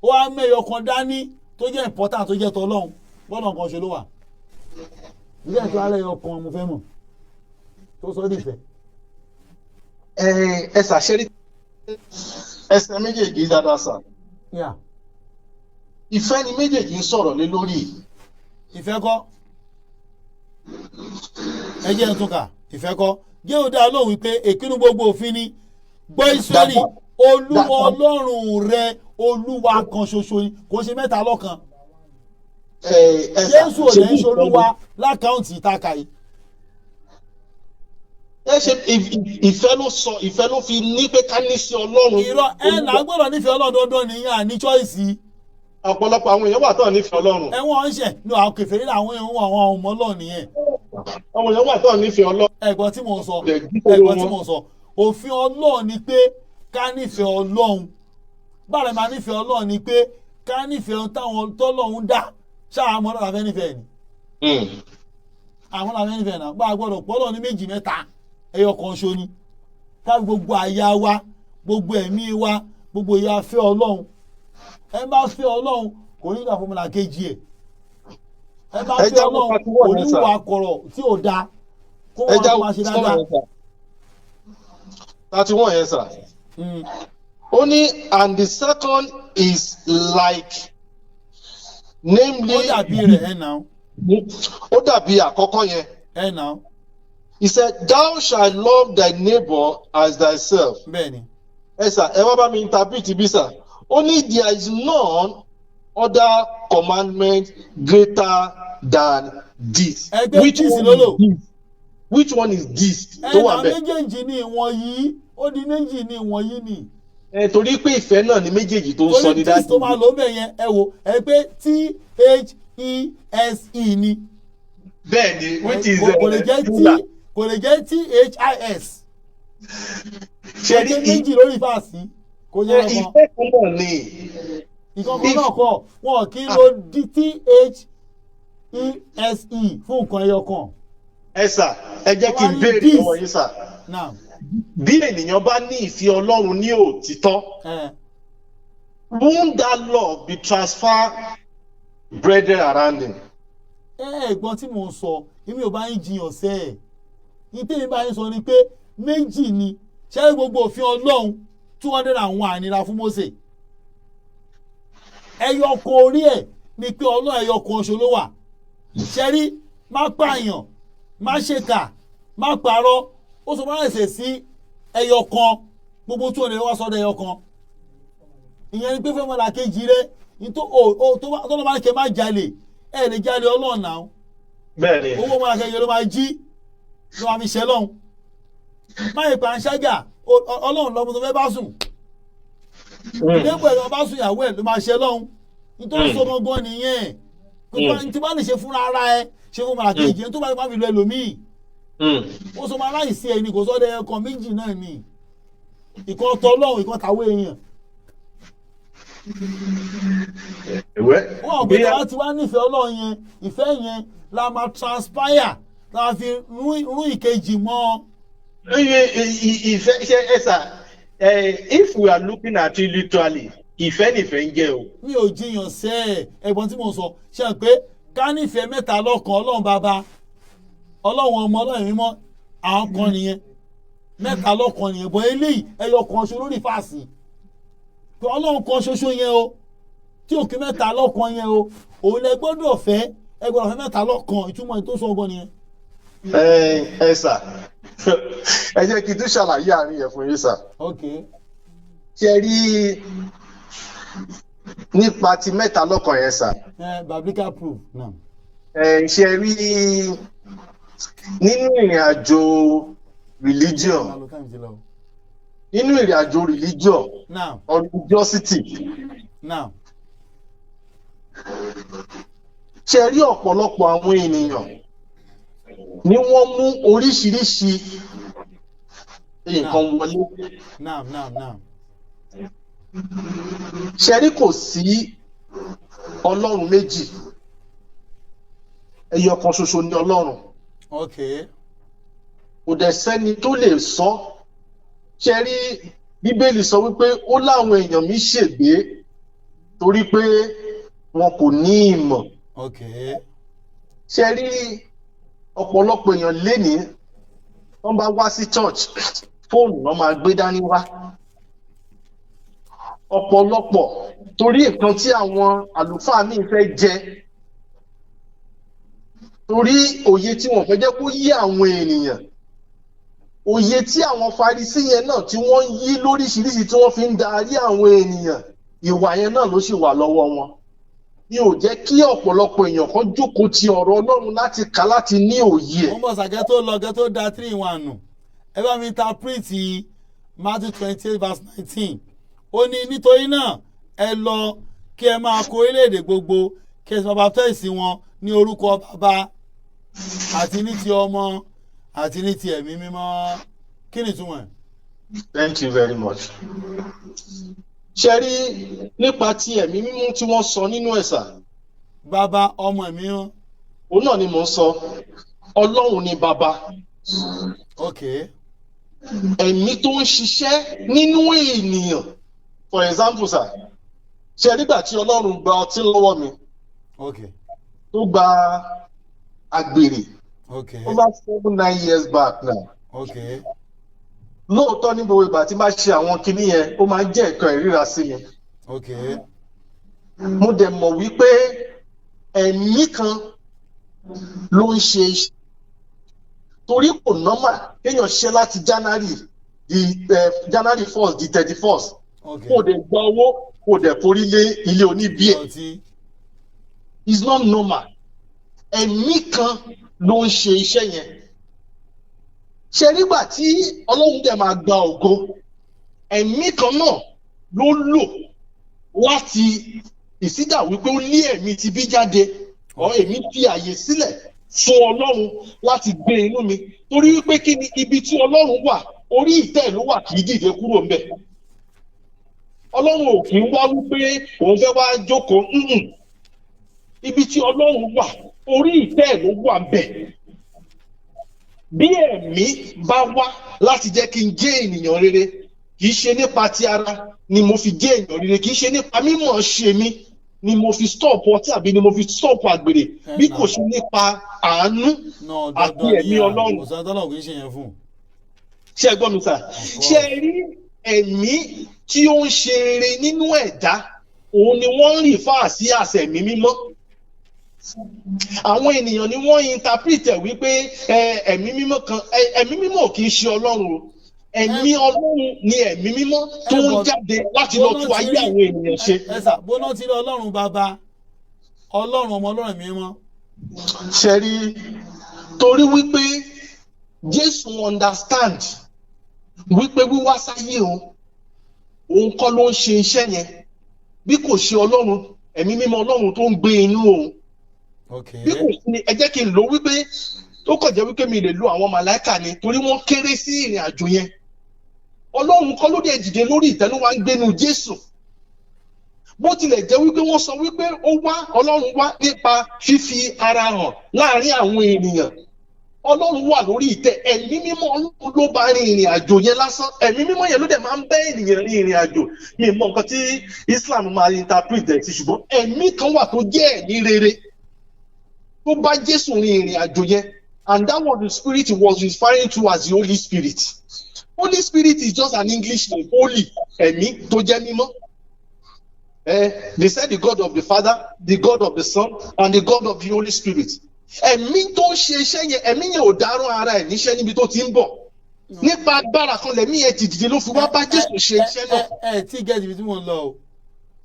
ó wá mẹ́yọ kan dání tó jẹ́ important tó jẹ́ tọ́lọ́hún gbọ́dọ̀ kan ṣe ló wà. ilé ẹ̀tọ́ alẹ́ yọ kan mo fẹ́ mọ̀ tó sọ nífẹ̀ẹ́.
Ẹ ṣàṣẹ́rí ẹsẹ̀ méjèèjì dáadáa sà. Ìfẹ́ ni méjèèjì ń sọ̀rọ̀ lé lórí.
ìfẹ́ kọ́ ẹ jẹ́ ìtúnkà ìfẹ́ kọ́ jẹ́ ó dá lóhùn wípé èkínú gbogbo òfin ni gbọ́ Ísírẹ́lì Olúwa Ọlọ́run rẹ Olúwa kan ṣoṣo ni kò ṣe mẹ́ta lọ́kan. Jésù ò lè ń ṣolúwa lákàùntì ìtaka yìí.
Ẹ ṣe ìfẹ́ ló fi ní pé ká ní sí Ọlọ́run.
irọ́ là ń gbọ́dọ̀ nífẹ̀ẹ́ Ọlọ́run dandan nìyẹn àní choice.
Ọ̀pọ̀lọpọ̀ àwọn èèyàn wà tó nífẹ̀ẹ́ Ọlọ́run.
Ẹ̀wọ̀n ń ṣẹ̀ ní àwọn kèfèrí làwọn èèyàn wọ àwọn ọmọ Ọlọ́run nìyẹn.
Àwọn èèyàn wà tó nífẹ̀ẹ́ Ọlọ́run.
ẹ̀gbọ́n tí mo sọ òfin Ọlọ́run ni pé ká nífẹ̀ẹ́ Ọlọ́run bára máa nífẹ̀ẹ́ Ọlọ́run ni pé ká nífẹ̀ẹ́ táwọn tọ́lọ́run dá ṣáà àmọ́ náà fẹ́ nífẹ̀ẹ́ ni. àwọn làwọn nífẹ̀ẹ́ náà bá a gbọ́dọ̀ pọ́ Ọlọ́run ní méjì mẹ́ta ẹyọ kan ṣo ni ká gbogbo àyà wa gbogbo ẹ̀mí wa gbogbo ìyá fẹ́ Ọlọ́run ẹ bá fẹ́ Ọlọ́run kò ní ìgbà fọmọlà kejì ẹ̀ ẹ bá fẹ́ Ọlọ́run kò ní ìwà kọ̀rọ̀ tí ò dáa kó wọn kó máa ṣe dáadáa.
31 yẹn sà. Ó ní and the second is like namely.
ó dàbí rẹ̀ ẹ̀ náà.
Ó dàbí àkọ́kọ́ yẹn.
ẹ̀ náà.
He said, thou shalt love thy neighbor as thyself.
Bẹ́ẹ̀ni.
Ẹ sà, ẹ wá bá mi interpret bí sà. Only there is none other commandment greater than this. Which one is this?
Ẹ̀nà méjèèjì ni ìwọ̀n yìí, ó di méjì ni ìwọ̀n yìí ni.
Torí pé ìfẹ́ náà ni méjèèjì tó ń sọ ní dájú.
Orí tí tó máa lò bẹ̀ yẹn, ẹ wo, ẹ pé THESE ni.
Bẹ́ẹ̀ni, which is
kò lè jẹ́ THIS. Ṣé ní méjì lórí fàásì? Kò yẹ ọkàn.
Ìfẹ́ kan náà ni.
Ìkọ̀kan náà kọ̀, wọn kì í lo THESE fún nǹkan ẹyọ kan.
Ẹ sà, ẹ jẹ́ kí n béèrè lọ́wọ́ yín sà. Bí ènìyàn bá ní ìfẹ́ Ọlọ́run ní òtítọ́, won't that love be transferred brethren around him?
Ẹ̀gbọ́n tí mò ń sọ èmi ò bá yín jiyàn sẹ́ ẹ̀ ní tèmi bá yín sọ ni pé méjì ni ṣé gbogbo òfin Ọlọ́run 201 ànira fún Mósè ẹyọ kan orí ẹ̀ ni pé Ọlọ́run ẹyọ kan ṣo ló wà ṣẹ́rí má pààyàn má ṣèkà má parọ́ ó sọ máa ṣẹ̀ sí ẹyọ kan gbogbo 200 wá sọ́dọ̀ ẹyọ kan ìyẹn ni pé fẹ́ mọ́ra kejì rẹ̀ tó lọ́ máa kẹ́ má jalè ẹ̀ lè jalè Ọlọ́run náà
bẹ́ẹ̀ni
owó mọ́ra kejì ló máa jí ló máa fi ṣẹ́ lọ́hùn má yẹ pàǹṣágà Ọlọ́run lọ́mọ tó fẹ́ bá sùn dépò ẹ̀rọ bá sùn ìyàwó ẹ̀ ló máa ṣẹ́ lọ́hùn nítorí sọ gangan nìyẹn tí bá lè ṣe fúnra ara ẹ ṣe fún mọ́ra kejì tó bá lè má fi lọ ẹlòmíì ó sọ máa láìsí ẹni kò sọ́dọ̀ ẹ̀kan méjì náà ni ìkan tọ́lọ́run ìkan tàwé èèyàn wọ́n gbé tàwa ti wá nífẹ̀ẹ́ Ọlọ́run yẹn ìfẹ́ yẹn la máa transpire la fi rún ìkejì mọ́.
ìfẹ́ ṣe ẹ̀sà if we are looking at it literally ìfẹ́ nìfẹ́ ń jẹ́ o.
mi ò jiyàn sẹ́ ẹ̀gbọ́n tí mo sọ ṣe pé ká nífẹ̀ẹ́ mẹ́ta lọ́kan Ọlọ́run bàbá Ọlọ́run ọmọ Ọlọ́run mímọ́ àwọn kan nìyẹn mẹ́ta lọ́kan nìyẹn bọ́ eléyìí ẹyọ kan ṣo lórí fàásì pé Ọlọ́run kan ṣoṣo yẹn o tí òkè mẹ́ta lọ́kan yẹn o òun lẹ gbọ́dọ̀ fẹ́ ẹ gbọ́dọ̀ fẹ́ mẹ́ta lọ́kan ìtumọ̀ tó sọ ọgbọ́n nìyẹn.
ẹ sà ẹ jẹ́ kí n tún ṣàlàyé àárín yẹn fún yín sà. ṣe rí nípa ti mẹ́ta lọ́kan yẹn sà.
biblical proof náà.
ṣe rí nínú ìrìn àjò religion nínú ìrìn àjò religion or religiosity ṣe rí ọ̀pọ̀lọpọ̀ àwọn ènìyàn ni wọ́n mú oríṣiríṣi nǹkan wọlé. ṣe rí kò sí Ọlọ́run méjì ẹyọ kan ṣoṣo ni Ọlọ́run. kò dẹ̀ sẹ́ni tó lè sọ ṣe rí Bíbélì sọ wípé ó láwọn èèyàn mi ṣègbé torí pé wọn kò ní ìmọ̀. ṣe rí ọ̀pọ̀lọpọ̀ èèyàn lénìí wọ́n bá wá sí church fóònù wọ́n máa gbé dání wá. ọ̀pọ̀lọpọ̀ torí nǹkan tí àwọn àlùfáà míì fẹ́ jẹ torí òye tí wọ́n fẹ́ jẹ́ kó yé àwọn ènìyàn òye tí àwọn Farisí yẹn náà tí wọ́n yí lóríṣiríṣi tí wọ́n fi ń darí àwọn ènìyàn ìwà yẹn náà ló sì wà lọ́wọ́ wọn. ni ò jẹ́ kí ọ̀pọ̀lọpọ̀ èèyàn kan jókòó ti ọ̀rọ̀ Ọlọ́run láti kà láti ní òye.
wọ́n bọ̀ sàkẹ́ tó lọ gẹ́ tó da 3-1 nù ẹ bá mi interpret Matthew 28:19 ó ní nítorí náà ẹ lọ kí ẹ máa kó orílẹ̀-èdè gbogbo kí ẹ sì máa baptise wọn ní orúkọ bàbá àti ní ti ọmọ àti ní ti ẹ̀mí mímọ́ kí ni ìtumọ̀ ẹ̀.
Thank you very much. ṣe rí nípa ti ẹ̀mí mímọ́ tí wọ́n sọ nínú ẹ̀sà.
bàbá ọmọ ẹ̀mí mímọ́.
òun náà ni mò ń sọ Ọlọ́run ni bàbá. ẹ̀mí tó ń ṣiṣẹ́ nínú ènìyàn for example sir ṣe nígbà tí Ọlọ́run gba ọtí lọ́wọ́ mi tó gba àgbèrè over 7-9 years back now. lóòótọ́ ní gbogbo ìgbà tí máa ṣe àwọn kinní yẹn ó máa ń jẹ́ nǹkan ìríra sí mi. mo dẹ̀ mọ̀ wípé ẹ̀mí kan ló ń ṣe iṣẹ́ torí kò nọ́mà kéèyàn ṣe láti January 1st di 31st kò dẹ̀ gba owó kò dẹ̀ forí lé ilé oníbíẹ̀. it's not normal. ẹ̀mí kan ló ń ṣe iṣẹ́ yẹn. ṣe nígbà tí Ọlọ́run dẹ̀ máa gba ògo ẹ̀mí kan náà ló lò láti ìsídà wípé ó lé ẹ̀mí ti bí jáde ọ̀ èmi fi àyè sílẹ̀ fún Ọlọ́run láti gbé inú mi torí wípé kí ni ibi tí Ọlọ́run wà orí ìtẹ́ ló wà kì í dìde kúrò ńbẹ̀. Ọlọ́run ò kì í wá wípé òun fẹ́ wá jókòó ibi tí Ọlọ́run wà orí ìtẹ́ ló wà ńbẹ̀. bí ẹ̀mí bá wá láti jẹ́ kí n jẹ́ ènìyàn rere kì í ṣe nípa ti ara ni mo fi jẹ́ ènìyàn rere kì í ṣe nípa mímọ̀ ṣe mi ni mo fi stop ọtí àbí ni mo fi stop àgbèrè bí kò ṣe nípa àánú àti ẹ̀mí Ọlọ́run. ṣé ẹ gbọ́ mi sà ṣé ẹ rí ẹ̀mí tí ó ń ṣe rere nínú ẹ̀dá òun ni wọ́n ń rì fáà sí àṣẹ ẹ̀mí mímọ́ àwọn ènìyàn ni wọ́n interpret wípé ẹ̀mí mímọ́ kan ẹ̀mí mímọ́ kì í ṣe ọlọ́run o ẹ̀mí ọlọ́run ni ẹ̀mí mímọ́ tó ń jáde láti lọ tú ayé àwọn ènìyàn ṣe.
ẹ̀sà bóná ti rí ọlọ́run bàbá ọlọ́run ọmọ ọlọ́run mímọ́.
ṣe rí torí wípé Jésù understand wípé wíwá sáyé òun kọ́ ló ń ṣe iṣẹ́ yẹn bí kò ṣe ọlọ́run ẹ̀mí mímọ́ ọlọ́run tó ń gbé inú òun. bí kò sí ni ẹ jẹ́ kí n lò wípé tó kàn jẹ́ wípé mi lè lo àwọn màláìkà ni torí wọ́n kéré sí ìrìn àjò yẹn ọlọ́run kọ́ ló dé dìde lórí ìtẹ́ ló wá ń gbénu Jésù bó tilẹ̀ jẹ́ wípé wọ́n sọ wípé ọlọ́run wá nípa fífi ara hàn láàrin àwọn ènìyàn ọlọ́run wà lórí ìtẹ́ ẹ̀mí mímọ́ ọlọ́run ló bá rin ìrìn àjò yẹn lásán ẹ̀mí mímọ́ yẹn ló dẹ̀ máa ń bẹ́ ènìyàn rin ìrìn àjò mi mọ nǹkan tí Islam máa interpret ẹ̀ sí ṣùgbọ́n ẹ̀mí kan wà tó jẹ́ ẹ̀mí rere tó bá Jésù rin ìrìn àjò yẹn and that was the spirit he was referring to as the Holy Spirit. Holy Spirit is just an English name holy ẹ̀mí tó jẹ́ mímọ́. They said the God of the Father, the God of the Son, and the God of the Holy Spirit. Ẹ̀mí tó ń ṣe iṣẹ́ yẹn ẹ̀mí yẹn ò dáràn ara ẹ̀ níṣẹ́ níbi tó ti ń bọ̀. Nípa agbára kan lẹ̀mí yẹn ti dìde ló fi wá bá Jésù ṣe iṣẹ́ náà.
Ẹ tí gẹ́gẹ́ ibi tí mo ń lọ o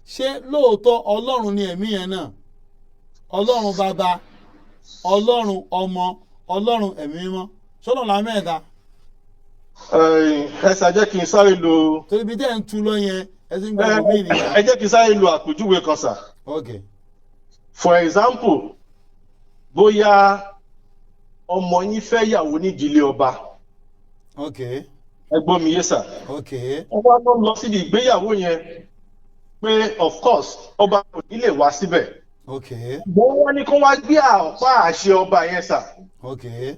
ṣé lóòótọ́ Ọlọ́run ni ẹ̀mí yẹn náà Ọlọ́run bàbá Ọlọ́run ọmọ Ọlọ́run ẹ̀mí mímọ́ sọ́nà làmẹ́ẹ̀dá.
Ẹ ṣàjẹ́ kí n sáré lo.
torí bí tẹ́ ń tu lọ yẹn ẹ ti ń gbọ́ mí nìyẹn.
Ẹ jẹ́ kí n sáré lo àpèjúwe kan sà.
Okay.
For example bóyá ọmọ yín fẹ́ yàwó nídìílé ọba.
Okay.
Ẹ gbọ́ mi yé sà.
Okay.
Ọba tó lọ síbi ìgbéyàwó yẹn pé of course ọba kò ní lè wá síbẹ̀.
Okay.
Wọ́n ní kí wọ́n gbé àpá àṣẹ ọba yẹn sà.
Okay.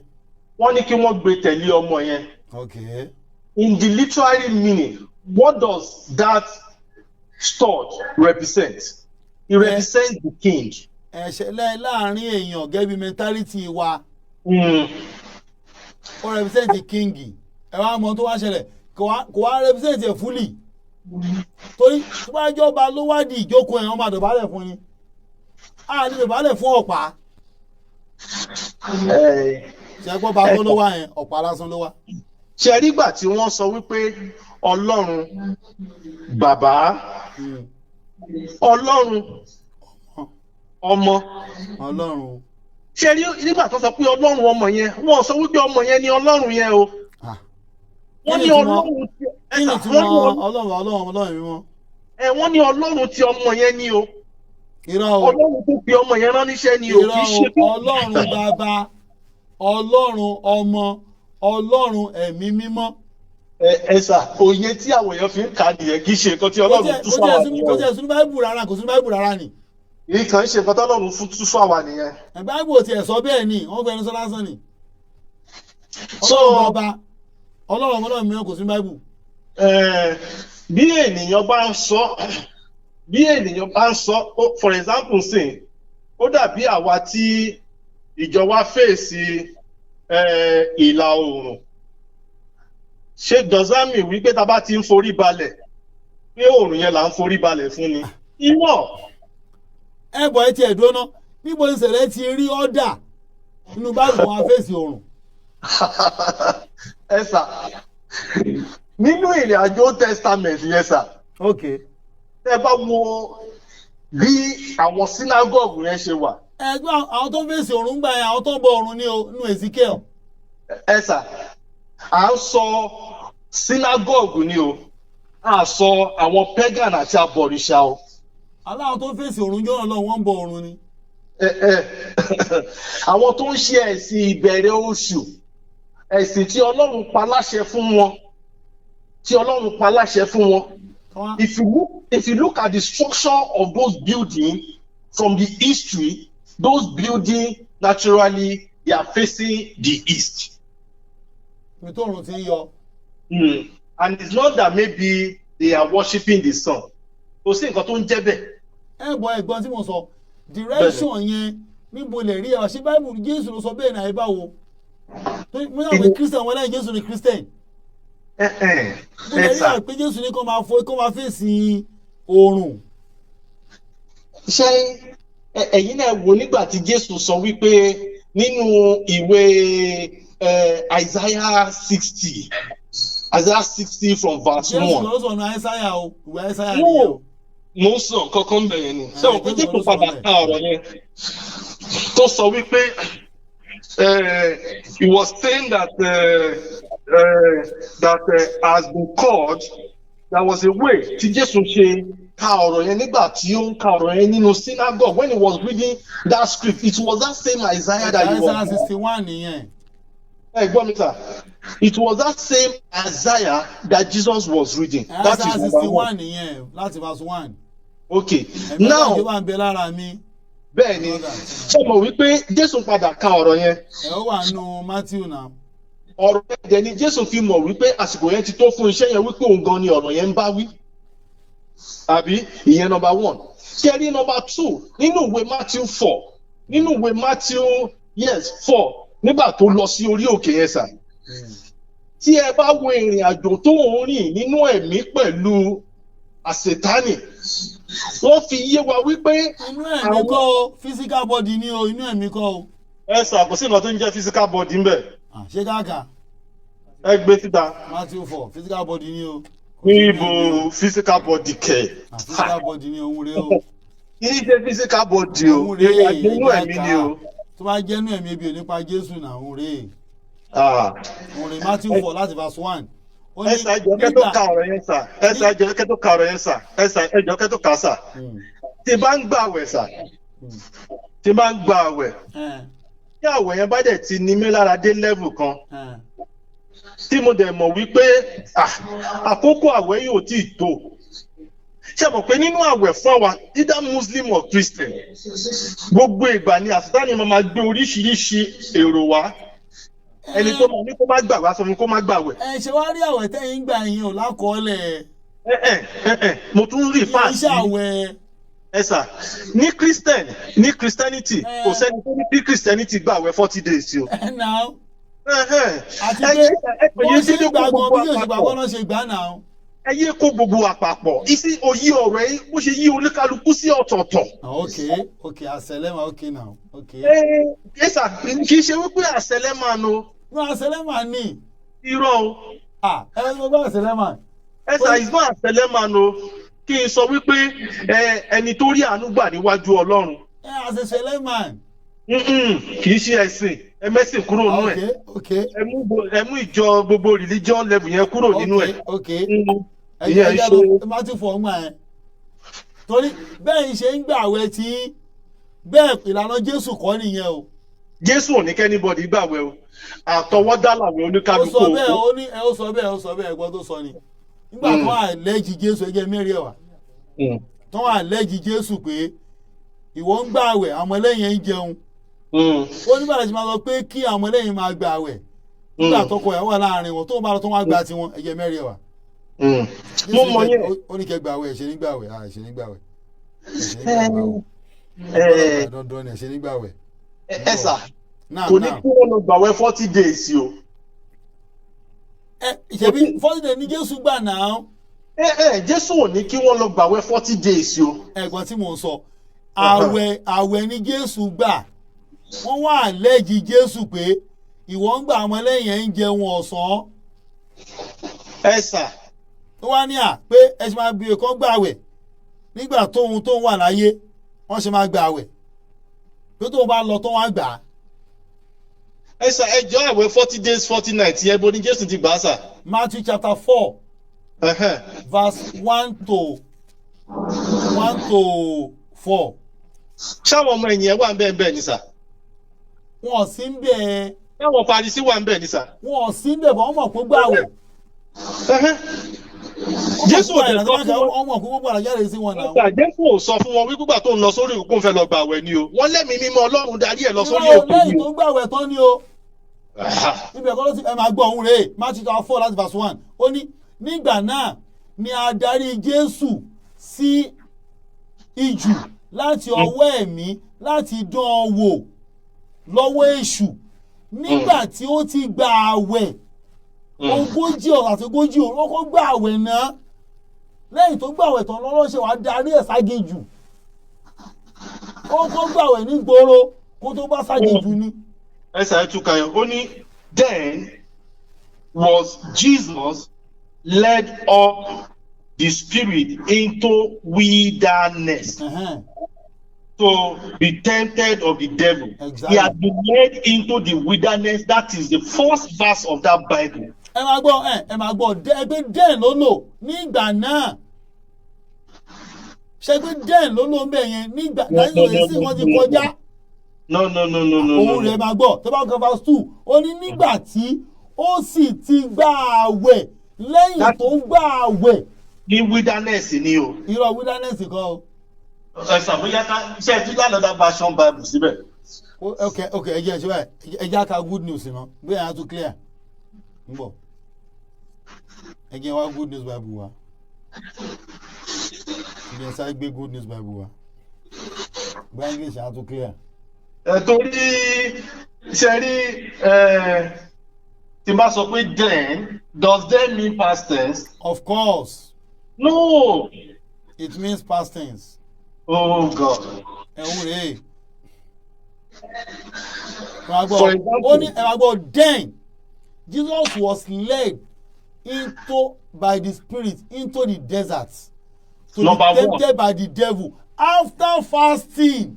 Wọ́n ní kí wọ́n gbé tẹ̀lé ọmọ yẹn.
Okay.
In the literary meaning, what does that sword represent? It represents the king.
Ẹ̀ṣẹ̀lẹ̀ láàrin èèyàn gẹ́gẹ́ bí mentality wa. Ó represent the king. Ẹ wá mọ tó wá ṣẹlẹ̀ kò wá represent ẹ̀ fully. Torí tó bá jọba ló wá di ìjókòó ẹ̀ wọ́n máa dọ̀bálẹ̀ fún ni. A ní dọ̀bálẹ̀ fún ọ̀pá. Ṣé gbọ́ bá tó ló wá yẹn ọ̀pá lásán ló wá.
Ṣé rí gbà tí wọ́n sọ wípé Ọlọ́run bàbá Ọlọ́run ọmọ
Ọlọ́run.
Ṣé rí nígbà tó sọ pé Ọlọ́run ọmọ yẹn wọ́n sọ wípé ọmọ yẹn ni Ọlọ́run yẹn o. Wọ́n ní Ọlọ́run ti
Ọlọ́run mímọ́.
Wọ́n ní Ọlọ́run ti ọmọ yẹn ni o.
Irọ́ o.
Ọlọ́run tó fi ọmọ yẹn rán níṣẹ́ ni o kì í ṣe pé.
Ọlọ́run bàbá Ọlọ́run ọmọ Ọlọ́run ẹ̀mí mímọ́.
Ẹ̀sà òye tí àwọn èèyàn fi ń kà nìyẹn kì í ṣe nǹkan tí Ọlọ́run tún fún àwa nìyẹn.
Kò jẹ́ sínú Báíbù rárá kò sínú Báíbù rárá ni.
Ìkàn ń ṣe nǹkan tí Ọlọ́run tún fún àwa nìyẹn.
Báíbù ò tiẹ̀ sọ bẹ́ẹ̀ ni wọ́n fẹ́ẹ́ sọ lásán ni. Ọlọ́run bàbá Ọlọ́run ọmọ Ọlọ́run mìíràn kò sínú Báíbù.
Bí ènìyàn bá ń sọ for example sìn ó dàbí àwa tí ìjọ wa fèsì ìlà oòrùn ṣé dọ̀sámì wípé tá a bá ti ń forí balẹ̀ pé oòrùn yẹn là ń forí balẹ̀ fún ni irọ́.
Bọ̀ ẹ ti ẹ̀ dúró ná níbo ìṣẹ̀lẹ̀ ti rí ọ́dà nínú báàgì wọn fèsì oòrùn.
Ẹ sà nínú ìrìn àjò Old Testament yẹn sà.
Okay.
Tẹ́ bá wo bí àwọn synagogue yẹn ṣe wà.
Ẹgbẹ́ àwọn tó fèsì oòrùn gbà yẹn àwọn tó ń bọ oòrùn ní o nínú Ezekiel.
Ẹ sà à ń sọ synagogue ni o à sọ àwọn pagan àti abọ̀rìṣà o.
Aláwọn tó fèsì oòrùn jọ́nà lọ wọ́n ń bọ oòrùn ni.
Àwọn tó ń ṣe ẹ̀sìn ìbẹ̀rẹ̀ oṣù ẹ̀sìn tí Ọlọ́run pa láṣẹ fún wọn If you look at the structure of those buildings from the history, those buildings naturally they are facing the east. And it's not that maybe they are worshiping the sun. Kò sí nǹkan tó ń jẹ́ bẹ́ẹ̀.
Ẹ̀gbọ́n tí mo sọ direction yẹn níbo lè rí ẹ ṣé Bible Jésù ló sọ bẹ́ẹ̀ náà ẹ báwo. Mo náà pé Christian wọn lẹ́yìn Jésù ni Christian. mo lè rí àpé Jésù ní kó máa fèsì oòrùn.
ṣé ẹ̀yin náà wò nígbà tí Jésù sọ wípé nínú ìwé Isaiah 60 from verse 1.
Jésù ló sọ̀nù Àìsáyà o, ìwé Àìsáyà nìyẹn o.
mo ń sọ kankan bẹ̀rẹ̀ ni ṣé o pé Jésù padà ká ọ̀rọ̀ yẹn tó sọ wípé he was saying that has been called, there was a way tí Jésù ṣe ka ọ̀rọ̀ yẹn nígbà tí ó ń ka ọ̀rọ̀ yẹn nínú synagogue when he was reading that script. It was that same Isaiah that he was.
Isaiah 61 nìyẹn.
Gbọ́ mi sà, it was that same Isaiah that Jesus was reading. That is
Isaiah 61 nìyẹn láti verse 1.
Okay, now
ìjọba ń bẹ lára mi.
bẹ́ẹ̀ ni ṣé mo wí pé Jésù padà ka ọ̀rọ̀ yẹn.
ẹ ó wà nù Matthew náà.
ọ̀rọ̀ ẹ̀jẹ̀ ni Jésù fi mọ̀ wípé àsìkò yẹn ti tó fún iṣẹ́ yẹn wípé òun gan ni ọ̀rọ̀ yẹn ń bá wí. àbí ìyẹn number 1. kẹrí number 2 nínú ìwé Matthew 4 nínú ìwé Matthew 4 nígbà tó lọ sí orí òkè yẹn sà. tí ẹ bá wo ìrìn àjò tó ń rìn nínú ẹ̀mí pẹ̀lú àṣetánì wọ́n fi yé wa wípé.
inú ẹ̀mí kọ́ o physical body ni o, inú ẹ̀mí kọ́ o.
ẹ sà kò sí nǹkan tó ń jẹ́ physical body ń bẹ̀.
ṣé káàkà.
ẹ gbé síta.
Matthew 4 physical body ni o.
níbo physical body kẹ̀.
physical body ni òun rè o.
kì í ṣe physical body o ìrìn àjò inú ẹ̀mí ni o.
tó bá jẹ́ inú ẹ̀mí ebi ò nípa Jésù náà òun rè. òun rè Matthew 4 láti verse 1.
ẹsà ẹjọ kẹtó ka ọ̀rọ̀ yẹn sà ẹsà ẹjọ kẹtó ka ọ̀rọ̀ yẹn sà ẹsà ẹjọ kẹtó ka sà tí bá ń gbà àwẹ̀ sà tí bá ń gbà àwẹ̀ tí àwẹ̀ yẹn bá dẹ̀ ti ní mí lára dé level kan tí mo dẹ̀ mọ̀ wípé àkókò àwẹ̀ yìí ò tí ì tó ṣe mọ̀ pé nínú àwẹ̀ fún àwa either Muslim or Christian gbogbo ìgbà ni àṣetánì máa gbé oríṣiríṣi èrò wá ẹni tó máa ní kó má gbà wá sọ fún kó má gbà wẹ̀.
ṣe wá rí àwẹ̀ tẹ́yìn gbà yín ò lákọọ́lẹ̀.
mo tún rí fáàsì.
iṣẹ́ àwẹ̀.
ẹ sà ní Christianity kò sẹ́ni tó ní bí Christianity gbà wẹ̀ 40 days o.
àti pé wọ́n ṣe gbàgbọ́ bí yóò ṣe gbàgbọ́ náà ṣe gbà náà.
ẹ yé kó gbogbo àpapọ̀ isi òyì ọ̀rọ̀ yìí bó ṣe yí oníkálukú sí ọ̀tọ̀ọ̀tọ̀.
ok àṣẹlẹ́mà ok now ok.
ẹ sà kì í ṣe wípé àṣẹlẹ́mà no.
no àṣẹlẹ́mà ni.
irọ́ o.
ẹ ló bá àṣẹlẹ́mà.
ẹ sà is not àṣẹlẹ́mà no kí n sọ wípé ẹni tó rí àánú gbà níwájú Ọlọ́run.
àṣẹlẹ́mà.
kì í ṣe ẹ̀sìn ẹ mẹ́sìn kúrò nínú ẹ̀ ẹ mú ìjọ gbogbo religion level yẹn kúrò nínú ẹ̀.
ìyẹn ṣe má ti fọ ọmọ ẹ torí bẹ́ẹ̀ ṣe ń gbàwẹ̀ tí bẹ́ẹ̀ ìlànà Jésù kọ́ nìyẹn o.
Jésù ò ní kẹ́nìbọ̀dì gbàwẹ̀ o àtọwọ́dá làwẹ̀ oníkálukú.
ó sọ bẹ́ẹ̀ ẹgbọ́n tó sọ ni nígbà tó wà lẹ́jì Jésù ẹgbẹ́ mẹ́rin ẹ̀wà tó wà lẹ́jì Jésù pé ìwọ ń gbàwẹ̀ àwọn ọmọlẹ́yìn ń jẹun ó ní bàtà tí máa sọ pé kí àwọn ọmọlẹ́yìn máa gbàwẹ̀ nígbà tọkọ ẹ̀ wà láàrin wọn tó bá lọ tó wá gba tiwọn ẹgbẹ́ mẹ́rin ẹ̀wà.
mo mọ yẹn.
ó ní kẹ́ gbàwẹ̀ ẹ̀ṣẹ̀ nígbàwẹ̀ ẹ̀ṣẹ̀ nígbàwẹ̀ dandan ni ẹ̀ṣẹ̀ nígbàwẹ̀.
ẹ sà kò ní kí wọ́n lọ gbàwẹ̀ 40 days o.
ìṣẹ̀bí 40 days ní Jésù gbà náà.
Jésù ò ní kí wọ́n lọ gbàwẹ̀ 40 days o.
ẹ̀gbọ́n tí mò ń sọ àwẹ̀ ní Jésù gbà wọ́n wà lẹ́jì Jésù pé ìwọ ń gbà ọmọlẹ́yìn ẹ̀ ń jẹun ọ̀sán.
ẹ sà.
ó wá ní pé ẹ ṣe máa bí ẹ̀kọ́ gbàwẹ̀ nígbà tóun wà láyé wọ́n ṣe máa gbàwẹ̀ pé tóun bá lọ tó wá gbà á.
ẹ sà ẹjọ́ àwẹ̀ 40 days 40 nights yẹn bó ni Jésù ti gbà á sà.
Matthew chapter 4 verse 1 to 4.
ṣáwọn ọmọ ẹ̀yìn ẹ̀ wà ń bẹ́ẹ̀ ni sà.
wọn sì ń bẹ́ẹ̀.
ṣáwọn Farisí wà ń bẹ́ẹ̀ ni sà.
wọn sì ń bẹ́ẹ̀ bọ́ ọmọ kó gbàwẹ̀.
Jésù ò sọ fún wọn.
ọmọ kó gbogbo àjáde sí wọn náà.
Jésù ò sọ fún wọn wípé gbà tó ń lọ sórí òkú fẹ́ lọ gbàwẹ̀ ni o wọ́n lẹ́mìí mímọ́ Ọlọ́run darí ẹ̀ lọ sórí òkú.
lẹ́yìn tó gbàwẹ̀ tán ni o. ibi ẹ̀kọ́ ló ti ẹ máa gbọ́ òun rèé Matthew 4 láti verse 1 ó ní nígbà náà ni a darí Jésù sí ijù láti ọwọ́ ẹ̀mí láti dán an wò lọ́wọ́ èṣù nígbà tí ó ti gba àwẹ̀ ogójì ọ̀sán àti ogójì òru ó kó gbà àwẹ̀ náà lẹ́yìn tó gbà àwẹ̀ tán lọ́lọ́run ṣe wàá darí ẹ̀ ságejù ó kó gbà àwẹ̀ ní gbòòrò kó tó bá ságejù ni.
ẹsẹ̀ ẹ̀túnkayọ̀ ó ní then was Jesus led up the spirit into wilderness to be tempted of the devil.
Exactly.
He had been led into the wilderness. That is the first verse of that Bible.
ẹ máa gbọ́ ẹgbẹ́ den ló lò nígbà náà ṣẹgbẹ́ den ló lò ń bẹ̀ yẹn nígbà dájú èsì wọn ti kọjá.
No.
òun rẹ̀ máa gbọ́ tó bá kọ́ verse 2 ó ní nígbà tí ó sì ti gbà àwẹ̀ lẹ́yìn tó gbà àwẹ̀.
Ní wilderness ni o.
irọ́ wilderness kan o.
Ẹ ṣàbóyá ká iṣẹ́ tí lánàá version Bible síbẹ̀.
ok ẹ jẹ́ ẹ ṣe báyìí ẹ jẹ́ ká good news náà bóyá a tún clear ń bọ̀ ẹ jẹ́ wá good news Bible wa ẹ jẹ́ sáré gbé good news Bible wa bóyá English a tún clear.
Torí ṣe rí tí n bá sọ pé then does then mean past tense?
Of course.
No.
It means past tense.
Oh God.
Rè. For example, then Jesus was led by the Spirit into the desert to be tempted by the devil after fasting.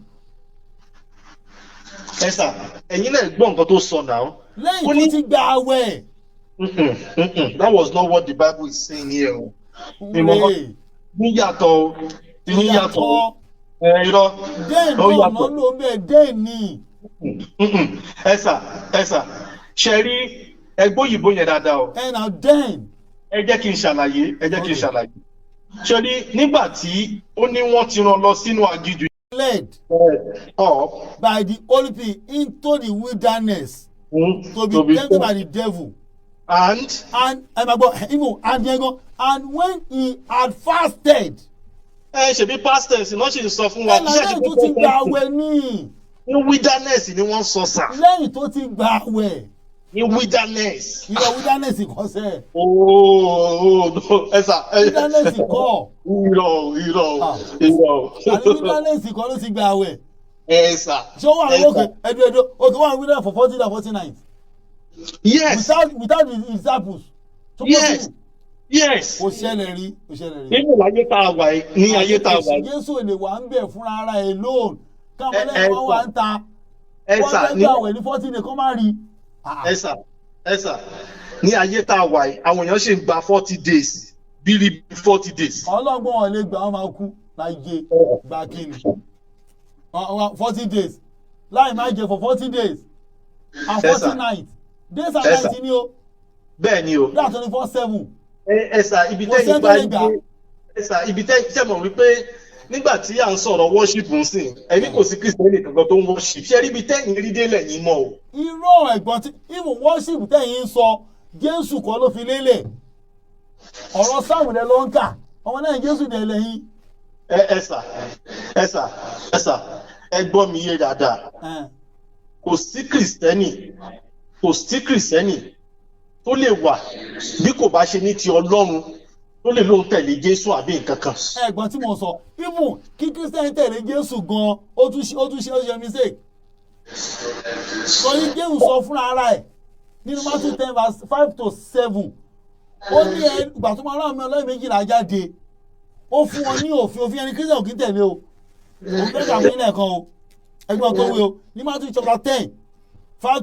Ẹ sà, ẹ̀yin náà gbọ́ nǹkan tó sọ náà.
Lẹ́yìn tó ti gba àwẹ̀.
That was not what the Bible is saying here. Níyàtọ̀ irọ́.
Den náà ló ń bẹ̀ den ni.
Ẹ sà, ṣe rí ẹgbẹ́ òyìnbó yẹn dáadáa o.
Ẹ nà den.
Ẹ jẹ́ kí n ṣàlàyé. Ṣe rí nígbà tí ó ní wọ́n ti rán lọ sínú aginjù.
Led up by the Holy Spirit into the wilderness to be tempted by the devil. And when he had fasted.
Ṣebí past tense náà ṣì ń sọ fún wa.
Lẹ́yìn tó ti gba àwẹ̀ ní.
Ní wilderness ni wọ́n sọ sà.
Lẹ́yìn tó ti gba àwẹ̀.
Ní wilderness.
Ìyá wilderness kọ́ sẹ́.
Ẹ sà.
Wilderness kọ́.
Irọ́.
Àní wilderness kọ́ ló ti gba àwẹ̀.
Ẹ sà.
Ṣé ó wà ní òkè wà ní wilderness for 40 and 40 nights?
Yes.
Without the disciples.
Yes.
Ó ṣẹlẹ̀ rí.
Nínú ayé tá a wà yìí, ní ayé tá a wà yìí.
Jésù lè wà ń bẹ̀ fúnra ara ẹ̀ lóòn. Káwọn lẹ́yìn wọn wà ń ta.
Ẹ sà.
Wọ́n fẹ́ gbà wẹ̀ ní 40 days kó má rí.
Ẹ sà. Ní ayé tá a wà yìí, àwọn èèyàn ṣì ń gba 40 days. Bírí 40 days.
Ọlọ́gbọ́n wọn lè gbà wọ́n máa kú láyé gbà kíni. 40 days. Láì máa jẹ for 40 days. And 40 nights. Days and nights ni o.
Bẹ́ẹ̀ ni o.
That's 24/7.
Ẹ sà, ibi tẹ́yìn bá gbé. Ẹ sà, ibi tẹ́yìn mọ̀ wípé nígbà tí à ń sọ̀rọ̀ worship ń sìn, ẹni kò sí Kristẹni kankan tó ń worship. Ṣé ibi tẹ́yìn rí délẹ̀ yín mọ́ o?
Irọ́ ẹ̀gbọ́n tí even worship tẹ́yìn ń sọ Jésù kọ́ ló fi lélẹ̀. Ọ̀rọ̀ sáàmù rẹ̀ ló ń kà. Ọmọ náà Jésù dẹ̀ lẹ́yìn.
Ẹ sà, ẹ gbọ́ mi yé dáadáa. Kò sí Kristẹni tó lè wà bí kò bá ṣe ní ti Ọlọ́run tó lè lóun tẹ̀lé Jésù àbí nǹkan kan.
Ẹ̀gbọ́n tí mo sọ even kí Kristẹni tẹ̀lé Jésù gan ó tún ṣe mistake. Torí Jésù sọ fúnra ara ẹ̀ nínú Matthew 10 verse 5 to 7 ó ní ìgbà tó máa rán ọmọ ọlọ́run méjìlá jáde ó fún wọn ní òfin ẹni Kristẹni kì í tẹ̀lé o òun fẹ́ kàwé nílẹ̀ kan o ẹgbẹ́ tó wé o ní Matthew chapter 10 5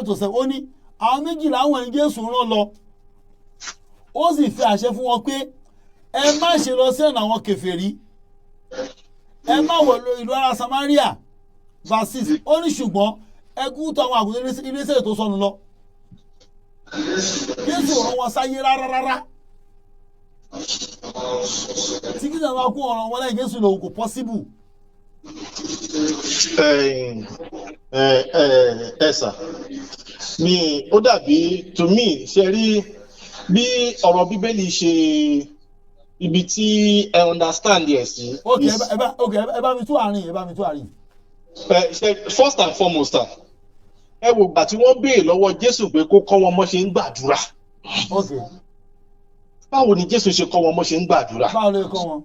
to 7 ó ní àwọn méjìlá àwọn ẹni Jésù rán lọ ó sì fi àṣẹ fún wọn pé ẹ má ṣe lọ sí ọ̀nà àwọn kèfèrí ẹ má wọ ìlú ara Samaria verse 6 ó ní ṣùgbọ́n ẹ kú tó àwọn àgùntàn iléeṣẹ́ tó sọnù lọ Jésù rán wọn sáyé rárá tí kí sẹ́wọ́n kú ọ̀ràn wọn lẹ́yìn Jésù lòun kò possible.
Ẹ sà mi ó dàbí to me ṣe rí bí ọ̀rọ̀ Bíbélì ṣe ibi tí ẹ understand yẹ sí.
ẹ bá mi tú àárín.
First and foremost ẹ wò gbà tí wọ́n béèrè lọ́wọ́ Jésù pé kó kọ́ wọn mọ́ ṣe ń gbàdúrà.
Okay.
Báwo ni Jésù ṣe kọ́ wọn bó ṣe ń gbàdúrà?
Báwo ló kọ́ wọn?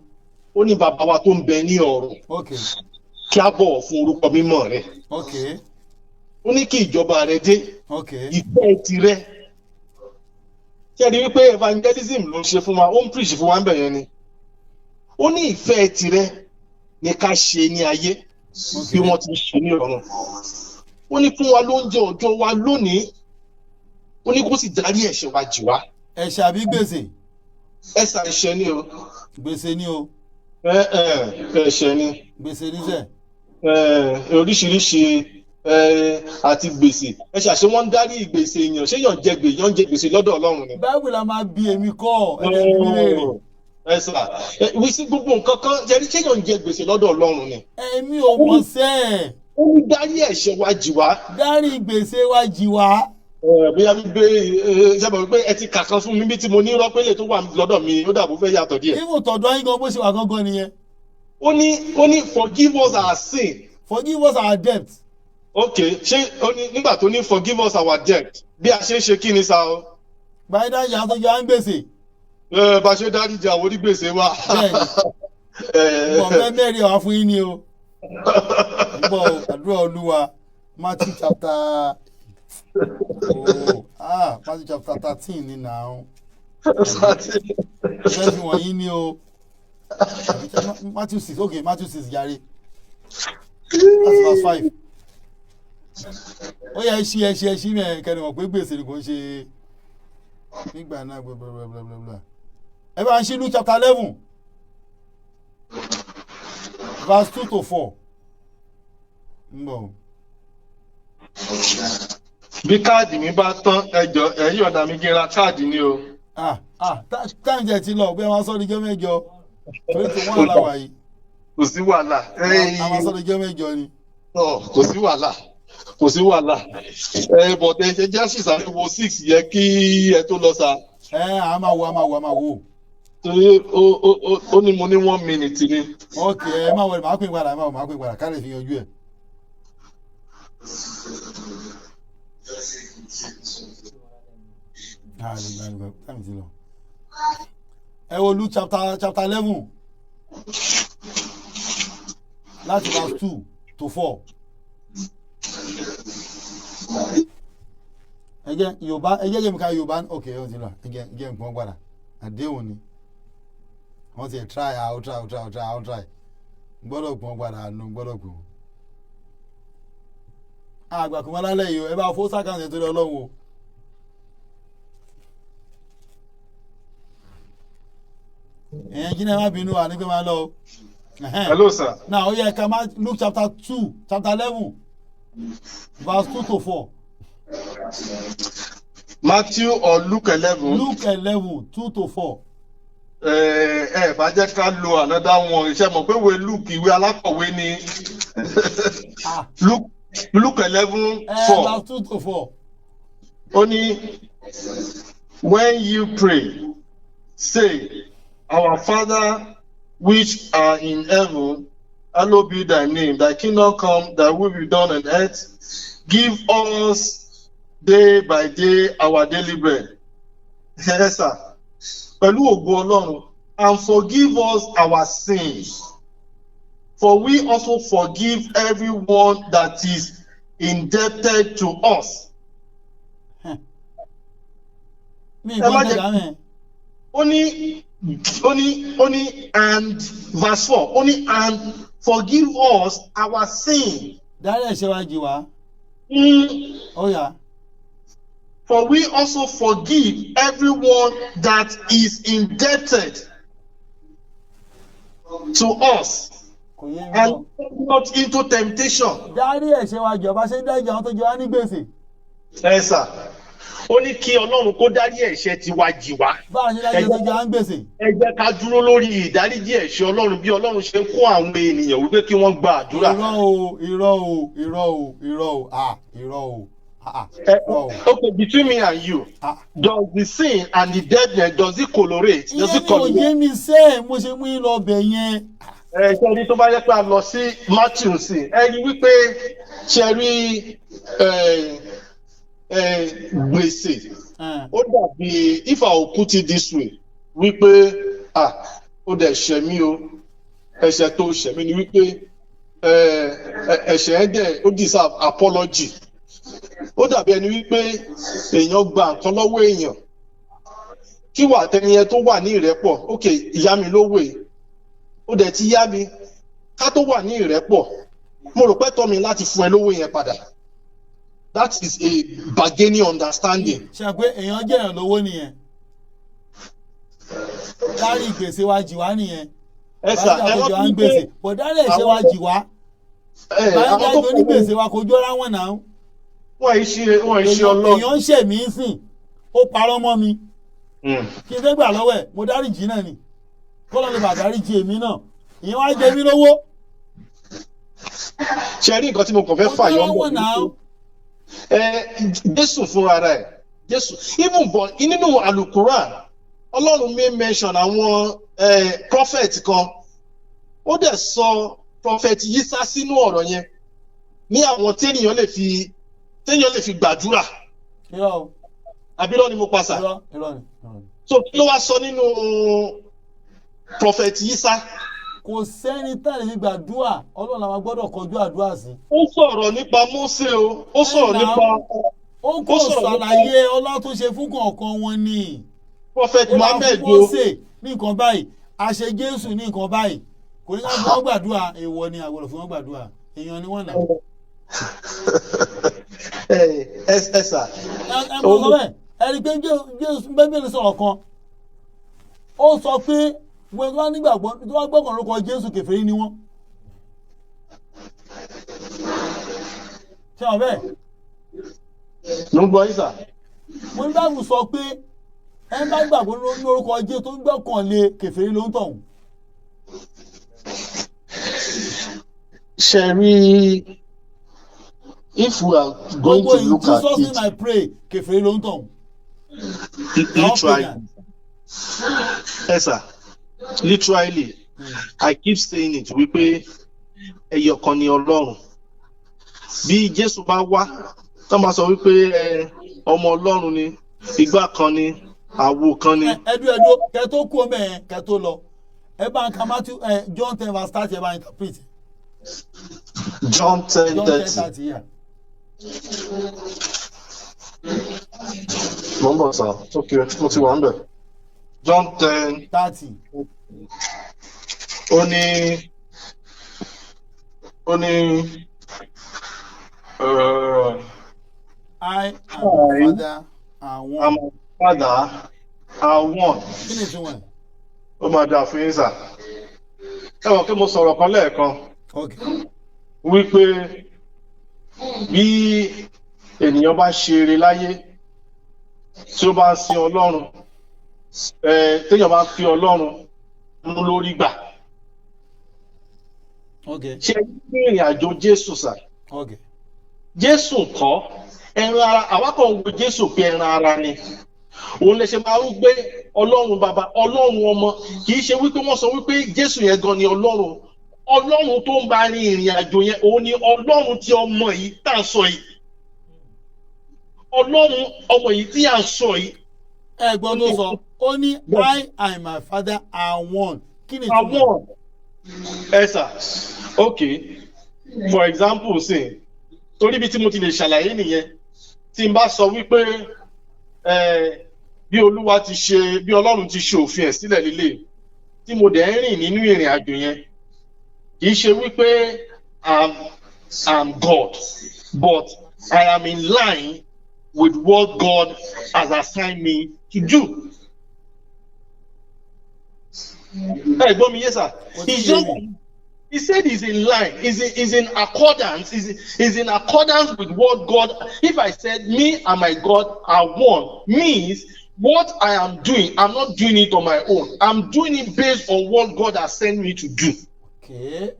Ó ní bàbá wa tó ń bẹ ní ọ̀run.
Okay.
Kí a bọ̀wọ̀ fún orúkọ mímọ́ rẹ̀.
Okay.
Ó ní kí ìjọba rẹ̀ dé.
Okay.
Ìfẹ́ tirẹ̀. Ṣé ẹ rí wípé evangelism ló ń ṣe fún wa? Ó ń preach fún wa ń bẹ̀ yẹn ni. Ó ní ìfẹ́ tirẹ̀ ni ká ṣe ní ayé bí wọ́n ti ṣe ní ọ̀run. Ó ní fún wa lóúnjẹ ọjọ́ wa lónìí. Ó ní kó sì dárí ẹ̀ṣẹ̀ wa jì wá.
Ẹ̀ṣẹ̀ àbí gbèsè?
Ẹ̀ṣẹ̀ ẹ̀ṣẹ̀ ni o.
Gbèsè ni o.
Ẹ̀ṣẹ̀ ni.
Gbèsè ni sẹ́.
Oríṣiríṣi àti gbèsè. Ẹ̀ṣẹ̀ àṣẹ wọ́n ń dárí ìgbèsè èèyàn. Ṣé yàn jẹ gbèsè lọ́dọ̀ Ọlọ́run ni?
Báwo la máa bí èmi kọ́ ẹ̀jẹ̀ mi léèrè?
Wíṣí gbogbo nǹkan kan jẹ́rí ṣé yàn jẹ gbèsè lọ́dọ̀ Ọlọ́run ni?
Èmi ò mọ̀ sẹ́.
Ó ní dárí ẹ̀ṣẹ̀ wa jì wá.
Dárí gbèsè wa jì wá.
Bóyá gbé sábà pé ẹ ti kà kan fún mi bí tí mo ní rọ́pẹ́lẹ̀ tó wà lọ́dọ̀ mi ó dàbó fẹ́ yàtọ̀ díẹ̀.
Even tọ̀dọ̀ yín gan bó ṣe wà gangan nìyẹn.
Ó ní forgive us our sin.
Forgive us our debt.
Okay, ṣé ó ní nígbà tó ní forgive us our debt bí a ṣe ń ṣe kí ni sa o?
Báyìí dájà tó jẹ́ à ń gbèsè.
Bá a ṣe dáríjì àwọn onígbèsè wa.
Bẹ́ẹ̀ni. Bọ̀ fẹ́ mẹ́rin wá fún yín ni o. Bọ̀ àdúrà Olúwa Matthew chapter Matthew chapter 13 ni now. Fẹ́ẹ̀sì wọ̀nyí ni o. Matthew 6, okay, Matthew 6 yàrá. That's verse 5. Ó yẹ ẹṣí mẹ́ kẹ́ni wọ̀n pé gbèsè ni kò ń ṣe nígbà náà blablabla. Ẹ bá ń ṣí Luke chapter 11 verse 2 to 4. No.
Bí káàdì mi bá tán ẹjọ́ ẹ̀yìn ọ̀dà mi gẹ́ra káàdì ni o.
Táìmù jẹ́ ti lọ bí wọ́n sọ ní jẹ́ mẹ́jọ torí tí wọ́n aláwà yìí.
Kò sí wàhálà.
Àwọn sọ ní jẹ́ mẹ́jọ ni.
Kò sí wàhálà. Kò sí wàhálà. Bọ̀dẹ̀ ṣe jẹ́ ṣìṣàlẹ̀ wo 6 yẹ kí ẹ tó lọ sa.
A máa wo.
Torí ó ní mo ní 1 minute ni.
Ok, ẹ máa wọlé, máa pín padà, ká lè fi yanjú ẹ̀. Ẹ wo Luke chapter 11 láti verse 2 to 4. Ẹjẹ́ yẹ́mi ká Yorùbá ok ó ti lọ ẹjẹ́ nǹkan padà àdéhùn ni wọ́n ti try gbọ́dọ̀ gbọ́n padà nù gbọ́dọ̀ gbọ́n. Àgbàkùnmọ́ lálẹ́ yìí ẹ bá fó sákàǹsì tó lọ lọ́wọ́. Ẹ̀yẹn jí náà má bínú wa ní pé máa lọ.
Hello sir.
Now ó yẹ ká má Luke chapter 11 verse 2 to 4.
Matthew or Luke 11?
Luke 11 2 to 4.
Bá jẹ́ ká lo another one iṣẹ́ mọ̀ pé ìwé Luke ìwé alákọ̀wé ni Luke 11 4.
Verse 2 to 4.
Ó ní when you pray say our Father which are in heaven hallowed be thy name, thy kingdom come, thy will be done on earth. Give us day by day our daily bread. Yes, sir. Pẹ̀lú ògo Ọlọ́run, and forgive us our sins, for we also forgive everyone that is indebted to us. Only and verse 4, only and forgive us our sin.
Dárí ẹ̀ṣẹ̀ wa jì wá. Oh yeah.
For we also forgive everyone that is indebted to us. And not into temptation.
Dárí ẹ̀ṣẹ̀ wa jì ọba ṣe ń dárí àwọn tó jẹ wá ní gbèsè.
Ẹ sà, ó ní kí Ọlọ́run kó dárí ẹ̀ṣẹ̀ tiwa jì wá.
Báwo ṣe dárí ẹ̀ṣẹ̀ tó jẹ wá ní gbèsè? Ẹ
jẹ́ ká dúró lórí ìdáríjì ẹ̀ṣẹ̀ Ọlọ́run bí Ọlọ́run ṣe ń kó àwọn ènìyàn wípé kí wọ́n gba àdúrà. Okay, between me and you, does the sin and the deadness, does it correlate? Does it correlate?
Ìyẹn mi sẹ́ mo ṣe mú yín lọ bẹ̀ yẹn.
Ṣé rí tó bá yẹ pé a lọ sí Matthew sí ẹ rí wípé ṣe rí gbèsè ó dàbí if I will put it this way wípé ó dẹ̀ ṣẹ̀ mí o ẹ̀ṣẹ̀ tó ṣẹ̀ mí ni wípé ẹ̀ṣẹ̀ ẹ̀ dẹ̀ ó deserve apology ó dàbí ẹni wípé èèyàn gba nǹkan lọ́wọ́ èèyàn kí wà tẹniyẹ tó wà ní ìrẹ́pọ̀ ok ìyá mi lówó e ó dẹ̀ ti yá mi ká tó wà ní ìrẹ́pọ̀ mo rò pé tọ́ mi láti fún ẹ lówó yẹn padà that is a bargaining understanding.
ṣe pé èèyàn jẹ̀yàn lówó nìyẹn dárí gbèsè wa jì wá nìyẹn
ẹ̀sà
ẹ̀rọ tó ń gbèsè bọ̀ dárí ẹ̀ṣẹ̀ wa jì wá báyìí dájú onígbèsè wa kò jọra wọn náà.
wọ́n ìṣe ọlọ́run.
èèyàn ń ṣe mí sìn ó parọ́ mọ́ mi kí n fẹ́ gbà lọ́wọ́ ẹ̀ mo dárí jì náà ni kọ́lọ́ lè bà dárí jì èmi náà ìyẹn wá jẹ mí lówó.
ṣe rí nǹkan tí mo kàn fẹ́ fà yọ ọ́ Jésù fúnra rẹ̀ Jésù even bọ̀ nínú Al-Quran Ọlọ́run may mention àwọn prophet kan ó dẹ̀ sọ prophet Yísá sínú ọ̀rọ̀ yẹn ní àwọn téèyàn lè fi gbàdúrà àbírọ́ ni mo pàṣà so kí ló wá sọ nínú prophet Yísá.
Kò sẹ́ni tẹ́lẹ̀ ní gbàdúrà Ọlọ́run làwọn gbọ́dọ̀ kọjú àdúrà sí.
Ó sọ̀rọ̀ nípa Mósè o ó sọ̀rọ̀ nípa.
Ó kò ṣàlàyé ọlá tó ṣe fún kọ̀ọ̀kan wọn ni.
Prophet Muhammad o.
Mósè ní nǹkan báyìí àṣẹ Jésù ní nǹkan báyìí kò ní ká fún wọn gbàdúrà èèwọ̀ ni àgbọ̀dọ̀ fún wọn gbàdúrà èèyàn ni wọ́n nà.
ẹ sà.
ẹ mọ̀ sọ bẹ́ẹ̀ ẹni pé Jésù Bíbélì sọ̀rọ̀ kan ó sọ pé wọ́n tó wá nígbàgbọ́ tó wá gbọ́kàn lórúkọ Jésù kèfèrí ni wọ́n. ṣé wọ́n bẹ́ẹ̀.
ló ń gbọ́ ìsà.
mo ní báwo sọ pé ẹ bá gbàgbọ́ lórúkọ Jésù tó ń gbọ́kàn lé kèfèrí ló ń tọ̀hún.
ṣe rí if we are going to look at it.
gbogbo in Jesus name I pray kèfèrí ló ń tọ̀hún.
literally sir. Literally, I keep saying it wípé ẹyọkan ni Ọlọ́run. Bí Jésù bá wá, tó máa sọ wípé ọmọ Ọlọ́run ni, ìgbà kan ni, àwo kan ni.
Ẹdú kẹ tó kú ọmọ ẹ kẹ tó lọ. Ẹ bá ń ka Matthew John 10 verse 30 ẹ bá ń interpret.
John 10:30.
Yeah.
Mo ń bọ̀ sá, okay, mo ti wà ń bẹ̀. John
10:30.
Ó ní
I am the Father and one.
I'm a Father and one.
Kí ni ìtumọ̀ ẹ̀?
Ó máa dà fún yín sà. Ẹ wọ̀n kí mo sọ̀rọ̀ kan lẹ́ẹ̀kan.
Okay.
Wípé bí ènìyàn bá ṣe eré láyé tí ó bá ń sin Ọlọ́run téèyàn bá fi Ọlọ́run mú lórí gbà.
Okay.
Ṣé ní ìrìn àjò Jésù sà?
Okay.
Jésù kọ́ ẹran ara àwa kan wo Jésù pé ẹran ara ni. Òun lè ṣe máa ń gbé Ọlọ́run bàbá Ọlọ́run ọmọ kì í ṣe wípé wọ́n sọ wípé Jésù yẹn gan ni Ọlọ́run. Ọlọ́run tó ń bá rin ìrìn àjò yẹn òun ni Ọlọ́run tí ọmọ yìí tá à ń sọ yìí. Ọlọ́run ọmọ yìí tí à ń sọ yìí.
Ẹ̀gbọ́n tó sọ ó ní I and my father are one. Kí ni ìtumọ̀?
Ẹ sà, okay, for example say torí bí tí mo ti lè ṣàlàyé nìyẹn tí n bá sọ wípé bí Olúwa ti ṣe bí Ọlọ́run ti ṣe òfin ẹ̀ sílẹ̀ lílé tí mo dẹ̀ ń rìn nínú ìrìn àjò yẹn kì í ṣe wípé I'm God but I am in line with what God has assigned me to do. Hey, yes, sir. He said he's in line, is in accordance, is in accordance with what God. If I said me and my God are one, means what I am doing, I'm not doing it on my own. I'm doing it based on what God has sent me to do.
Okay.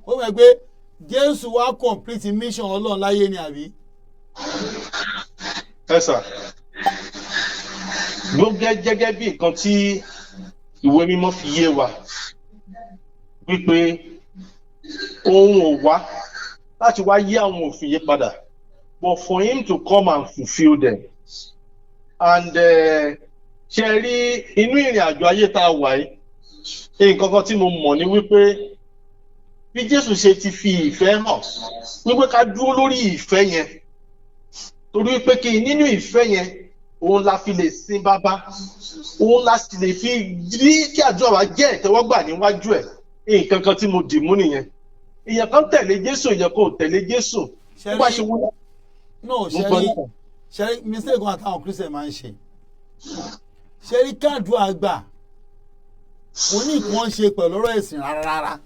Ó mọ̀ pé Jésù wá complete mission Ọlọ́run láyé ni àbí?
Yes, sir. Ló gẹ́gẹ́ bí nǹkan tí ìwé mímọ́ fi yé wa wípé òun ò wá láti wá yí àwọn òfin yé padà but for him to come and fulfill them. And ṣe rí inú ìrìn àjò ayé tá a wà yìí, nǹkan kan tí mo mọ̀ ni wípé bí Jésù ṣe ti fi ìfẹ́ hàn wípé ká dúró lórí ìfẹ́ yẹn, torí pé kí nínú ìfẹ́ yẹn òun la fi lè sin bàbá, òun la sì lè fi rí kí àdúrà wa jẹ́ ìtẹ́wọ́gbà níwájú ẹ̀. Nǹkan kan tí mo dì mú nìyẹn. Ìyẹn kan tẹ̀lé Jésù, ìyẹn kò tẹ̀lé Jésù. Ó bá ṣe wúlò.
No, ṣẹ́rí mistake kan àtàwọn Christian máa ń ṣe. Ṣẹ́rí káàdùn àgbà kò ní nǹkan ṣe pẹ̀lú ọ̀rọ̀ ẹ̀sìn rárá.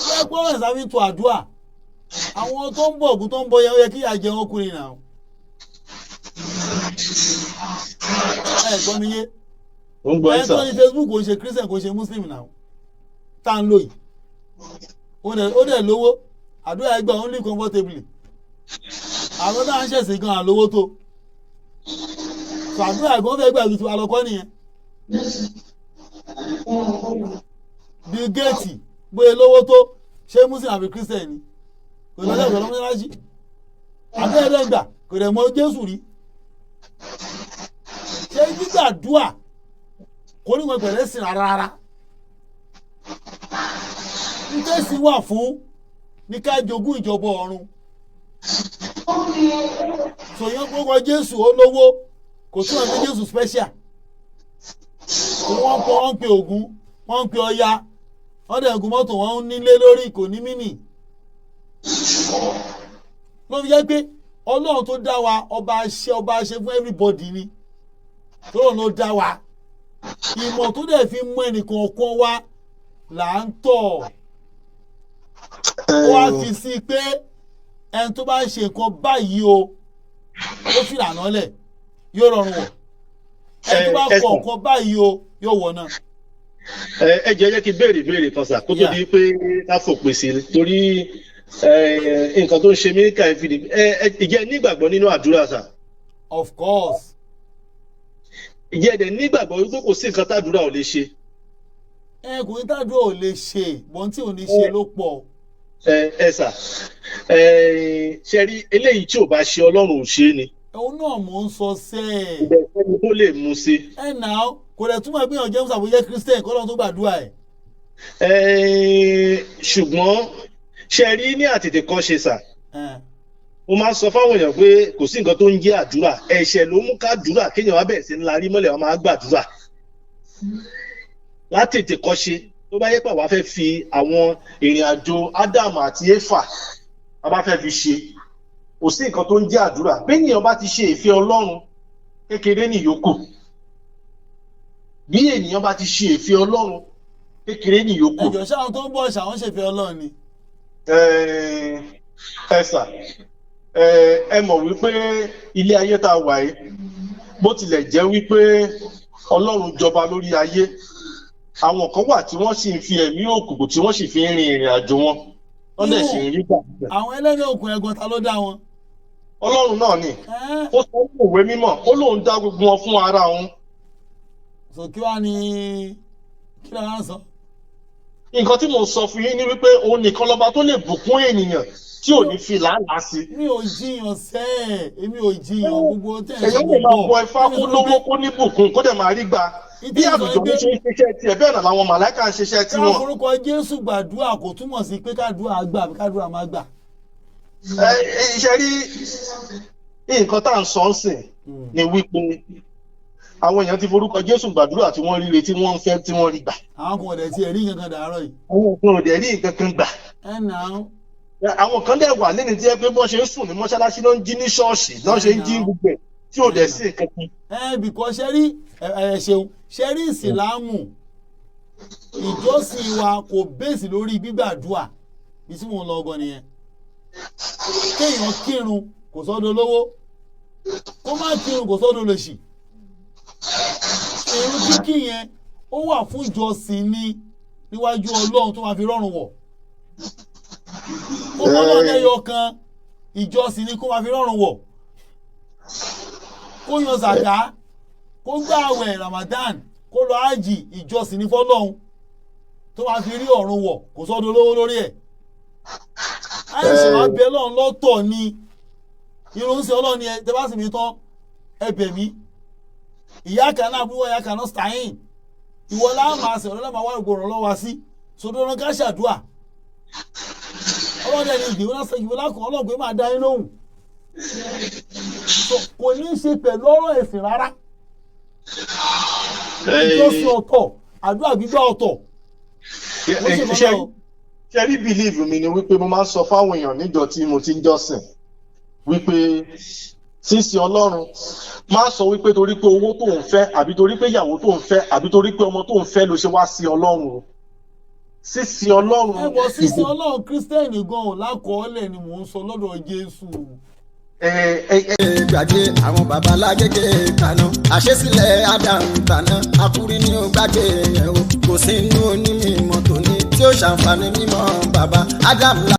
Ṣé gbọ́dọ̀ ìsàmì tó àdúrà? Àwọn tó ń bọ̀ ògùn tó ń bọ̀ yẹn ó yẹ kí ìyà jẹ wọn kúrin náà. Gbọ́ mi yé. Ẹ tó ní Facebook kò ṣe Christian kò ṣe Muslim náà. Tá ń lò yìí. Ó dẹ̀ lówó. Àdúrà ẹgbẹ́ òun live comfortably. Àwọn náà ń ṣẹ̀sìn gan àlówó tó. Àdúrà ẹ̀gbọ́n fẹ́ gbà tuntun alọ́kọ́ nìyẹn. Bill Gates bóyá lówó tó ṣé Muslim àbí Christian ni. Kò lọ́jọ́ ìgbà lọ́mọdé lájí. Àdúrà ẹ̀dẹ́gbà kò dẹ̀ mọ Jésù rí. Ṣé gbígbàdúà kò ní wọn pẹ̀lẹ́ sìn rárá. Ìtẹ́sí wà fún ní ká jogún ìjọba ọ̀run. Sọ̀yán gbogbo Jésù olówó kò tún ọ̀gbẹ́ Jésù special. Wọ́n ń pe Ògún, wọ́n ń pe Ọya, wọ́n dẹ̀ gùn mọ́tò wọn nílé lórí kò ní mínì. Ló fi jẹ́ pé Ọlọ́run tó dá wa ọba ṣe fún everybody ni. Tọ́lọ́run ló dá wa. Ìmọ̀ tó dẹ̀ fi mú ẹnìkan ọ̀kan wa là ń tọ̀. Ó wá fi sí pé ẹni tó bá ń ṣe nǹkan báyìí o ó fi lànà lẹ̀ yóò rọrùn wọ̀. Ẹni tó bá kọ̀ nǹkan báyìí o yóò wọ̀ náà.
Ẹ jẹ́ kí béèrè kan sà kó tó di pé ká fòpin sí i torí nǹkan tó ń ṣe mí káyìí fìdí. Ìjẹ́ nígbàgbọ́ nínú àdúrà sà.
Of course.
Ìjẹ́ ẹ̀dẹ̀ nígbàgbọ́ wípé kò sí nǹkan tàdúrà ò lè ṣe.
Kò ní tàdúrà ò lè ṣe bọ́n tí ò ní ṣe ló pọ̀.
Sà ṣe rí eléyìí tí ò bá ṣe Ọlọ́run ò ṣe ni.
Òun náà mò ń sọ sẹ́ẹ̀.
Ìbẹ̀fẹ́ni tó lè mú sí.
Náà kò dẹ̀ túmọ̀ pé ọ̀jẹ̀ musa bóyá Christian kọ́ lọ́n tó gbàdúrà ẹ̀.
Ṣùgbọ́n ṣe rí ní àtètè kan ṣe sà. Mo máa ń sọ fáwọn èèyàn pé kò sí nǹkan tó ń jẹ́ àdúrà, ẹ̀ṣẹ̀ ló mú kádúrà kéèyàn wá bẹ̀rẹ̀ sí ńlá rí mọ́lẹ̀ wọn máa gbàdúrà. Látètè kan ṣe tó bá yẹ pé àwa fẹ́ fi àwọn ìrìn àjò Ádámù àti Éfà a bá fẹ́ fi ṣe, kò sí nǹkan tó ń jẹ́ àdúrà. Bí ènìyàn bá ti ṣe ìfẹ́ Ọlọ́run kékeré nìyókù. Bí ènìyàn bá ti ṣe ìfẹ́ Ọlọ́run kékeré nìyókù.
Ẹ̀jọ̀ ṣáwọn tó ń bọ̀ ṣàwọn ṣèfẹ́ Ọlọ́run ni.
Sà ẹ mọ̀ wípé ilé ayé tá a wà yìí bó tilẹ̀ jẹ́ wípé Ọlọ́run jọba lórí ayé, àwọn kan wà tí wọ́n sì ń fi ẹ̀mí òkùnkùn tí wọ́n sì fi ń rin ìrìn àjò wọn wọ́n dẹ̀ sì ń rí gbà.
Àwọn ẹlẹ́ni òkun ẹ̀gbọ́n ta ló dá wọn?
Ọlọ́run náà ni. Ó sọ ní ìwé mímọ́ ó lóun dá gbogbo wọn fún ara òun.
Sọ kí wàá ní kí ló ń sọ?
Nǹkan tí mo sọ fún yín ni wípé òun nìkan lọ́ba tó lè bùkún ènìyàn tí ò ní fi làálàá sí.
Mi ò jiyàn èmi ò jiyàn gbogbo tẹ̀ ẹ́
èèyàn lè máa bọ ifá kó lówó kó ní bùkún kó dẹ̀ máa rí gbà. Bí àbùjọ ní ṣe ń ṣiṣẹ́ tiẹ̀ bẹ́ẹ̀ náà làwọn màláìka ń ṣiṣẹ́ tí wọn.
Ká forúkọ Jésù gbàdúrà kò túmọ̀ sí pé kádùá gbà àbí kádùá má gbà.
Ṣe rí nǹkan tá à ń sọ ń sìn ni wípé àwọn èèyàn ti forúkọ Jésù gbàdúrà tí wọ́n ríre tí wọ́n ń fẹ́ tí wọ́n rí gbà.
Àwọn kan ò dẹ̀ tí ẹ̀ rí nǹkan dàárọ̀ yìí.
Àwọn kan ò dẹ̀ rí nǹkan kan gbà. Àwọn kan dẹ̀ wà lẹ́ni tí ẹ pé bọ́n ṣe ń sùn ní mọ́ṣáláṣí ló ń jí ní ṣọ́ọ̀ṣì lọ́n ṣe ń jí gbogbo ẹ̀ tí ò dẹ̀ sí nǹkan kan.
Bìkọ́ ṣe rí ìsìlámù ìjọsìn wa kò bẹ́ẹ̀sì lórí gbígbàdúà bí tí mò ń lọ ọgọ́ nìyẹn. Kéèyàn kírun kò sọ́dọ̀ lówó, kó má kírun kò sọ́dọ̀ lòṣì. Ìrun kíkí yẹn ó wà fún ìjọsìn ní níwájú Ọlọ́run tó máa fi rọrùn wọ̀. Ó mọ́ náà lẹ́yọ kan ìjọsìn ní kó máa fi rọrùn wọ̀. Kó yan zàká, kó gbààwẹ̀ Ramadan, kó lọ ájì ìjọsìn ní fọ́lọ́run tó máa fi rí ọ̀run wọ̀ kò sọ́dọ̀ lówó lórí ẹ̀. àìsàn abẹ Ọlọ́run lọ́tọ̀ ni irunṣẹ́ Ọlọ́run ni ẹ tẹ́ bá sì mi tán ẹbẹ̀ mi ìyá kan náà búwọ́ ìyá kan náà stein ìwọ láwọn máa sọ̀rọ̀ lọ́wọ́ wà gbòòrò lọ́wọ́ sí sọdọ́ ọ̀nà ká ṣàdúà Ọlọ́run ẹni ìdìbò náà sẹ́yìn lákàn Ọlọ́run pé máa dá yín lóhùn kò ní í ṣe pẹ̀lú ọ̀rọ̀ ẹ̀sìn rárá ìjọsìn ọ̀tọ̀ àdúrà gbígbà ọ̀tọ̀
ṣe rí bìlíìfù mi ni wípé mo máa ń sọ fáwọn èèyàn níjọ tí mo ti ń jọ́sìn wípé sísìn Ọlọ́run má sọ wípé torí pé owó tó ń fẹ́ àbí torí pé ìyàwó tó ń fẹ́ àbí torí pé ọmọ tó ń fẹ́ ló ṣe wá sí Ọlọ́run sísìn Ọlọ́run.
ẹ bọ sísìn Ọlọ́run kírísítẹ́nì gan-an lákọọ́lẹ̀ ni mò ń sọ lọ́dọ̀ Jésù.
gbàgbé àwọn babalágége kaná àṣesílẹ̀ Ádámù tàná akúrí ní ó gbàgbé yẹn o kò sí inú onímọ̀ tòní tí ó ṣàǹfààní mímọ́ bàbá Ádámù.